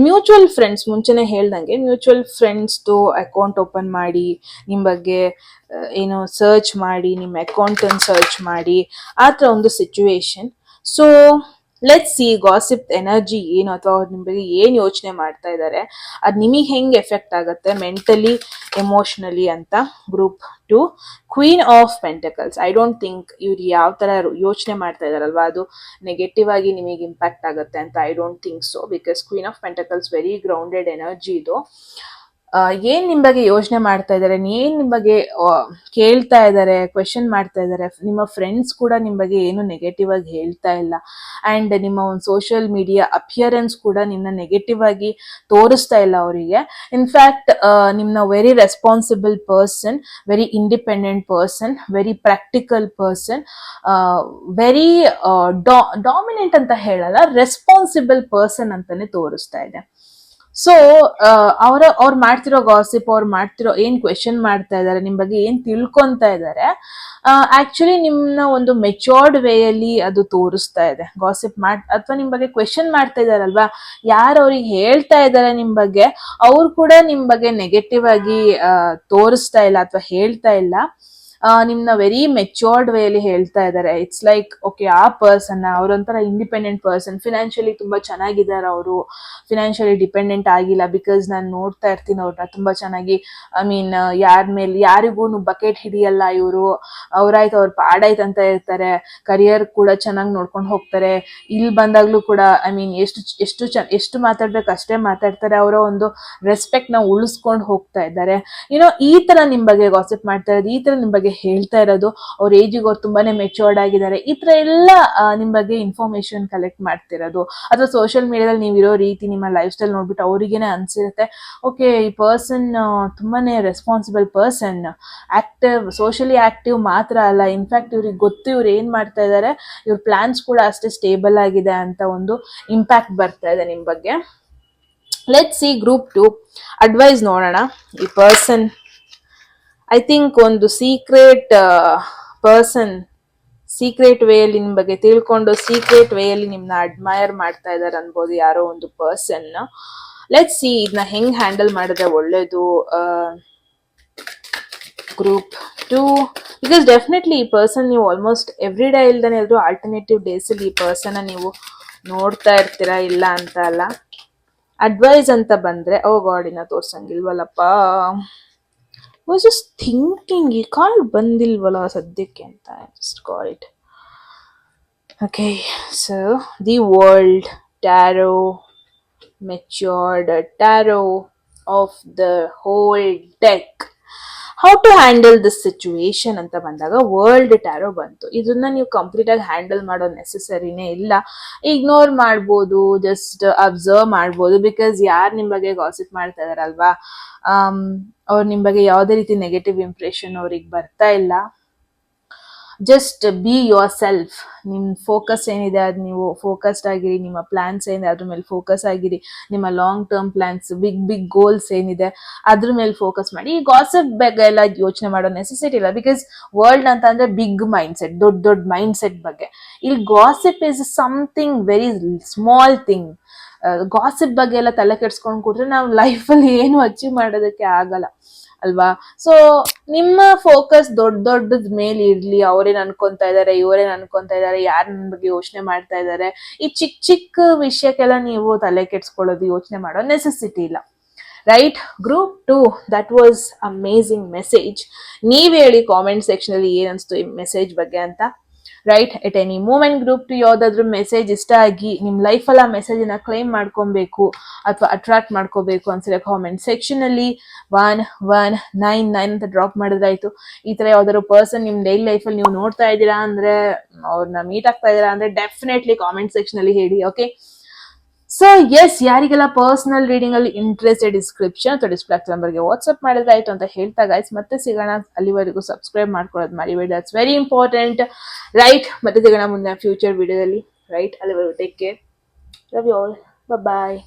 ಮ್ಯೂಚುವಲ್ ಫ್ರೆಂಡ್ಸ್, ಮುಂಚೆನೆ ಹೇಳ್ದಂಗೆ ಮ್ಯೂಚುವಲ್ ಫ್ರೆಂಡ್ಸ್ದು ಅಕೌಂಟ್ ಓಪನ್ ಮಾಡಿ, ನಿಮ್ ಬಗ್ಗೆ ಏನೋ ಸರ್ಚ್ ಮಾಡಿ, ನಿಮ್ಮ ಅಕೌಂಟ್ ಅನ್ನು ಸರ್ಚ್ ಮಾಡಿ, ಆತರ ಒಂದು situation. So let's see gossip energy ಏನು, ಅಥವಾ ಅವ್ರು ನಿಮ್ ಬಗ್ಗೆ ಏನ್ ಯೋಚನೆ ಮಾಡ್ತಾ ಇದ್ದಾರೆ, ಅದ್ ನಿಮಗೆ ಹೆಂಗ್ ಎಫೆಕ್ಟ್ ಆಗುತ್ತೆ ಮೆಂಟಲಿ, ಎಮೋಷನಲಿ ಅಂತ. Group 2, queen of pentacles. I don't think ಇವ್ರು ಯಾವ ತರ ಯೋಚನೆ ಮಾಡ್ತಾ ಇದಾರಲ್ವಾ ಅದು ನೆಗೆಟಿವ್ ಆಗಿ ನಿಮಗೆ ಇಂಪ್ಯಾಕ್ಟ್ ಆಗುತ್ತೆ ಅಂತ I don't think so, because queen of pentacles very grounded energy ಇದು. ಏನ್ ನಿಮ್ ಬಗ್ಗೆ ಯೋಚನೆ ಮಾಡ್ತಾ ಇದಾರೆ, ಏನ್ ನಿಮ್ ಬಗ್ಗೆ ಕೇಳ್ತಾ ಇದಾರೆ, ಕ್ವೆಶನ್ ಮಾಡ್ತಾ ಇದಾರೆ. ನಿಮ್ಮ ಫ್ರೆಂಡ್ಸ್ ಕೂಡ ನಿಮ್ ಬಗ್ಗೆ ಏನು ನೆಗೆಟಿವ್ ಆಗಿ ಹೇಳ್ತಾ ಇಲ್ಲ. ಅಂಡ್ ನಿಮ್ಮ ಒಂದು ಸೋಷಿಯಲ್ ಮೀಡಿಯಾ ಅಪಿಯರೆನ್ಸ್ ಕೂಡ ನಿಮ್ನ ನೆಗೆಟಿವ್ ಆಗಿ ತೋರಿಸ್ತಾ ಇಲ್ಲ ಅವರಿಗೆ. ಇನ್ಫ್ಯಾಕ್ಟ್ ನಿಮ್ನ very responsible person, very independent person, very practical person, very dominant ಅಂತ ಹೇಳಲ್ಲ, ರೆಸ್ಪಾನ್ಸಿಬಲ್ ಪರ್ಸನ್ ಅಂತಾನೆ ತೋರಿಸ್ತಾ ಇದೆ. ಸೊ ಅವ್ರು ಮಾಡ್ತಿರೋ ಗಾಸಿಪ್, ಅವ್ರು ಮಾಡ್ತಿರೋ ಏನ್ ಕ್ವೆಶನ್ ಮಾಡ್ತಾ ಇದಾರೆ, ನಿಮ್ ಬಗ್ಗೆ ಏನ್ ತಿಳ್ಕೊಂತಾ ಇದಾರೆ, ಆಕ್ಚುಲಿ ನಿಮ್ನ ಒಂದು ಮೆಚೋರ್ಡ್ ವೇಯಲ್ಲಿ ಅದು ತೋರಿಸ್ತಾ ಇದೆ. ಗಾಸಿಪ್ ಅಥವಾ ನಿಮ್ ಬಗ್ಗೆ ಕ್ವೆಶನ್ ಮಾಡ್ತಾ ಇದಾರಲ್ವಾ, ಯಾರು ಅವ್ರಿಗೆ ಹೇಳ್ತಾ ಇದಾರೆ ನಿಮ್ ಬಗ್ಗೆ, ಅವ್ರು ಕೂಡ ನಿಮ್ ಬಗ್ಗೆ ನೆಗೆಟಿವ್ ಆಗಿ ತೋರಿಸ್ತಾ ಇಲ್ಲ ಅಥವಾ ಹೇಳ್ತಾ ಇಲ್ಲ. ನಿಮ್ನ ವೆರಿ ಮೆಚೋರ್ಡ್ ವೇಲಿ ಹೇಳ್ತಾ ಇದಾರೆ. ಇಟ್ಸ್ ಲೈಕ್ ಓಕೆ, ಆ ಪರ್ಸನ್ ಅವ್ರೊಂಥರ ಇಂಡಿಪೆಂಡೆಂಟ್ ಪರ್ಸನ್, ಫಿನಾನ್ಷಿಯಲಿ ತುಂಬಾ ಚೆನ್ನಾಗಿದ್ದಾರೆ ಅವರು, ಫಿನಾನ್ಷಿಯಲಿ ಡಿಪೆಂಡೆಂಟ್ ಆಗಿಲ್ಲ. ಬಿಕಾಸ್ ನಾನು ನೋಡ್ತಾ ಇರ್ತೀನಿ ಅವ್ರನ್ನ ತುಂಬಾ ಚೆನ್ನಾಗಿ, ಐ ಮೀನ್ ಯಾರಿಗೂ ಬಕೆಟ್ ಹಿಡಿಯಲ್ಲ ಇವರು, ಅವ್ರಾಯ್ತು ಅವ್ರ ಪಾಡಾಯ್ತು ಅಂತ ಇರ್ತಾರೆ, ಕರಿಯರ್ ಕೂಡ ಚೆನ್ನಾಗಿ ನೋಡ್ಕೊಂಡು ಹೋಗ್ತಾರೆ. ಇಲ್ಲಿ ಬಂದಾಗ್ಲೂ ಕೂಡ ಐ ಮೀನ್ ಎಷ್ಟು ಮಾತಾಡ್ಬೇಕು ಅಷ್ಟೇ ಮಾತಾಡ್ತಾರೆ, ಅವರ ಒಂದು ರೆಸ್ಪೆಕ್ಟ್ ನ ಉಳಿಸ್ಕೊಂಡು ಹೋಗ್ತಾ ಇದ್ದಾರೆ. ಈ ತರ ನಿಮ್ ಬಗ್ಗೆ ಗಾಸಿಪ್ ಮಾಡ್ತಾ ಇರೋದು, ಈ ತರ ನಿಮ್ ಬಗ್ಗೆ ಹೇಳ್ತಾ ಇರೋದು, ಅವ್ರ ಏಜಿಗೆ ಅವ್ರು ತುಂಬಾನೇ ಮೆಚೋರ್ಡ್ ಆಗಿದ್ದಾರೆ, ಈ ತರ ಎಲ್ಲ ನಿಮ್ ಬಗ್ಗೆ ಇನ್ಫಾರ್ಮೇಶನ್ ಕಲೆಕ್ಟ್ ಮಾಡ್ತಿರೋದು. ಅಥವಾ ಸೋಷಿಯಲ್ ಮೀಡಿಯಾದಲ್ಲಿ ನೀವು ಇರೋ ರೀತಿ, ನಿಮ್ಮ ಲೈಫ್ ಸ್ಟೈಲ್ ನೋಡ್ಬಿಟ್ಟು ಅವ್ರಿಗೇನೆ ಅನ್ಸಿರುತ್ತೆ, ಓಕೆ ಈ ಪರ್ಸನ್ ತುಂಬಾನೇ responsible person, active, socially active ಮಾತ್ರ ಅಲ್ಲ, ಇನ್ಫ್ಯಾಕ್ಟ್ ಇವ್ರಿಗೆ ಗೊತ್ತು ಇವ್ರು ಏನ್ ಮಾಡ್ತಾ ಇದಾರೆ, ಇವ್ರ ಪ್ಲಾನ್ಸ್ ಕೂಡ ಅಷ್ಟೇ ಸ್ಟೇಬಲ್ ಆಗಿದೆ ಅಂತ ಒಂದು ಇಂಪ್ಯಾಕ್ಟ್ ಬರ್ತಾ ಇದೆ ನಿಮ್ ಬಗ್ಗೆ. ಲೆಟ್ಸ್ ಸಿ ಗ್ರೂಪ್ 2 ಅಡ್ವೈಸ್ ನೋಡೋಣ. ಈ ಪರ್ಸನ್ ಐ ಥಿಂಕ್ ಒಂದು ಸೀಕ್ರೆಟ್ ಸೀಕ್ರೆಟ್ ವೇಯಲ್ಲಿ ನಿಮ್ ಬಗ್ಗೆ ತಿಳ್ಕೊಂಡು ಸೀಕ್ರೆಟ್ ವೇಯಲ್ಲಿ ನಿಮ್ನ ಅಡ್ಮೈರ್ ಮಾಡ್ತಾ ಇದಾರೆ ಅನ್ಬೋದು ಯಾರೋ ಒಂದು ಪರ್ಸನ್. ಲೆಟ್ಸ್ ಸಿ ಇದನ್ನ ಹೆಂಗ್ ಹ್ಯಾಂಡಲ್ ಮಾಡಿದ್ರೆ ಒಳ್ಳೇದು. ಗ್ರೂಪ್ 2, ಬಿಕಾಸ್ ಡೆಫಿನೆಟ್ಲಿ ಈ ಪರ್ಸನ್ ನೀವು ಆಲ್ಮೋಸ್ಟ್ ಎವ್ರಿ ಡೇ ಇಲ್ದಾನೆ ಎಲ್ಲರೂ ಆಲ್ಟರ್ನೇಟಿವ್ ಡೇಸ್ ಅಲ್ಲಿ ಈ ಪರ್ಸನ್ ನೀವು ನೋಡ್ತಾ ಇರ್ತೀರಾ, ಇಲ್ಲ ಅಂತ ಅಲ್ಲ. ಅಡ್ವೈಸ್ ಅಂತ ಬಂದ್ರೆ ಓ ಗಾಡ್ ಇನ್ನ ತೋರ್ಸಂಗಿಲ್ವಲ್ಲಪ್ಪ, ವಾಸ್ ಜಸ್ಟ್ ಥಿಂಕಿಂಗ್ ಈ ಕಾಲ್ ಬಂದಿಲ್ವಲ್ಲ ಸದ್ಯಕ್ಕೆ ಅಂತ just call it. Okay, so the world tarot, matured tarot of the whole deck. How to handle this situation ಅಂತ ಬಂದಾಗ ವರ್ಲ್ಡ್ ಟ್ಯಾರೋ ಬಂತು. ಇದನ್ನ ನೀವು ಕಂಪ್ಲೀಟ್ ಆಗಿ ಹ್ಯಾಂಡಲ್ ಮಾಡೋ ನೆಸೆಸರಿನೇ ಇಲ್ಲ, ಇಗ್ನೋರ್ ಮಾಡ್ಬೋದು, ಜಸ್ಟ್ ಅಬ್ಸರ್ವ್ ಮಾಡ್ಬೋದು. ಬಿಕಾಸ್ ಯಾರು ನಿಮ್ ಬಗ್ಗೆ ಗಾಸಿಪ್ ಮಾಡ್ತಾ ಇದಾರಲ್ವಾ, ಅವ್ರು ನಿಮ್ ಬಗ್ಗೆ ಯಾವುದೇ ರೀತಿ ನೆಗೆಟಿವ್ ಇಂಪ್ರೆಷನ್ ಅವ್ರಿಗೆ ಬರ್ತಾ ಇಲ್ಲ. Just be your self. ನಿಮ್ಮ ಫೋಕಸ್ ಏನಿದೆ ಅದು ನೀವು ಫೋಕಸ್ಡ್ ಆಗಿರಿ, ನಿಮ್ಮ ಪ್ಲಾನ್ಸ್ ಏನಿದೆ ಅದ್ರ ಮೇಲೆ ಫೋಕಸ್ ಆಗಿರಿ, ನಿಮ್ಮ long term plans, big goals ಏನಿದೆ ಅದ್ರ ಮೇಲೆ ಫೋಕಸ್ ಮಾಡಿ. ಈ ಗಾಸಿಪ್ ಬಗ್ಗೆ ಎಲ್ಲ ಯೋಚನೆ ಮಾಡೋ ನೆಸೆಸಿಟಿ ಇಲ್ಲ, ಬಿಕಾಸ್ ವರ್ಲ್ಡ್ ಅಂತ ಅಂದ್ರೆ ಬಿಗ್ ಮೈಂಡ್ ಸೆಟ್, ದೊಡ್ಡ ಮೈಂಡ್ ಸೆಟ್ ಬಗ್ಗೆ. ಇಲ್ಲಿ gossip is something very small thing. Gossip ಬಗ್ಗೆ ಎಲ್ಲ ತಲೆ ಕೆಡ್ಸ್ಕೊಂಡು ಕೂತ್ರೆ ನಾವು ಲೈಫಲ್ಲಿ ಏನು ಅಚೀವ್ ಮಾಡೋದಕ್ಕೆ ಆಗಲ್ಲ ಅಲ್ವಾ. ಸೊ ನಿಮ್ಮ ಫೋಕಸ್ ದೊಡ್ಡದ ಮೇಲೆ ಇರ್ಲಿ. ಅವ್ರೇನ್ ಅನ್ಕೊಂತಾ ಇದಾರೆ, ಇವರೇನ್ ಅನ್ಕೊಂತಾ ಇದಾರೆ, ಯಾರು ನನ್ನ ಬಗ್ಗೆ ಯೋಚನೆ ಮಾಡ್ತಾ ಇದಾರೆ, ಈ ಚಿಕ್ಕ ವಿಷಯಕ್ಕೆಲ್ಲ ನೀವು ತಲೆ ಕೆಡ್ಸ್ಕೊಳ್ಳೋದು, ಯೋಚನೆ ಮಾಡೋ ನೆಸೆಸಿಟಿ ಇಲ್ಲ. Right group 2, that was amazing message. ನೀವ್ ಹೇಳಿ ಕಾಮೆಂಟ್ ಸೆಕ್ಷನ್ ಅಲ್ಲಿ ಏನ್ ಅನ್ಸ್ತು ಈ ಮೆಸೇಜ್ ಬಗ್ಗೆ ಅಂತ. Right, at any moment group 2 ಯಾವ್ದಾದ್ರು ಮೆಸೇಜ್ ಇಷ್ಟ ಆಗಿ ನಿಮ್ ಲೈಫಲ್ಲಿ ಆ ಮೆಸೇಜ್ ಕ್ಲೈಮ್ ಮಾಡ್ಕೊಬೇಕು ಅಥವಾ ಅಟ್ರಾಕ್ಟ್ ಮಾಡ್ಕೋಬೇಕು ಅನ್ಸಿದ್ರೆ ಕಾಮೆಂಟ್ ಸೆಕ್ಷನ್ ಅಲ್ಲಿ 1199 ಅಂತ ಡ್ರಾಪ್ ಮಾಡಿದ್ರಾಯ್ತು. ಈ ತರ ಯಾವ್ದಾದ್ರು ಪರ್ಸನ್ ನಿಮ್ ಡೈಲಿ ಲೈಫಲ್ಲಿ ನೀವು ನೋಡ್ತಾ ಇದ್ದೀರಾ ಅಂದ್ರೆ, ಅವ್ರನ್ನ ಮೀಟ್ ಆಗ್ತಾ ಇದೀರಾ ಅಂದ್ರೆ ಡೆಫಿನೆಟ್ಲಿ ಕಾಮೆಂಟ್ ಸೆಕ್ಷನ್ ಅಲ್ಲಿ ಹೇಳಿ. ಓಕೆ, ಸೊ ಎಸ್, ಯಾರಿಗೆಲ್ಲ ಪರ್ಸನಲ್ ರೀಡಿಂಗ್ ಅಲ್ಲಿ ಇಂಟ್ರೆಸ್ಟ್, ಡಿಸ್ಕ್ರಿಪ್ಷನ್ ಅಥವಾ ಡಿಸ್ಪ್ಲೇ ನಂಬರ್ಗೆ ವಾಟ್ಸ್ಆಪ್ ಮಾಡಿದ್ರಾಯ್ತು ಅಂತ ಹೇಳ್ತಾ ಗೈಸ್, ಮತ್ತೆ ಸಿಗೋಣ. ಅಲ್ಲಿವರೆಗೂ ಸಬ್ಸ್ಕ್ರೈಬ್ ಮಾಡ್ಕೊಳ್ಳೋದು ಮರಿಬೇಡಿ, ದಟ್ಸ್ ವೆರಿ ಇಂಪಾರ್ಟೆಂಟ್. ರೈಟ್, ಮತ್ತೆ ಸಿಗೋಣ ಮುಂದೆ ಫ್ಯೂಚರ್ ವಿಡಿಯೋದಲ್ಲಿ. ರೈಟ್, ಅಲ್ಲಿವರೆಗೂ take care, love you all, bye.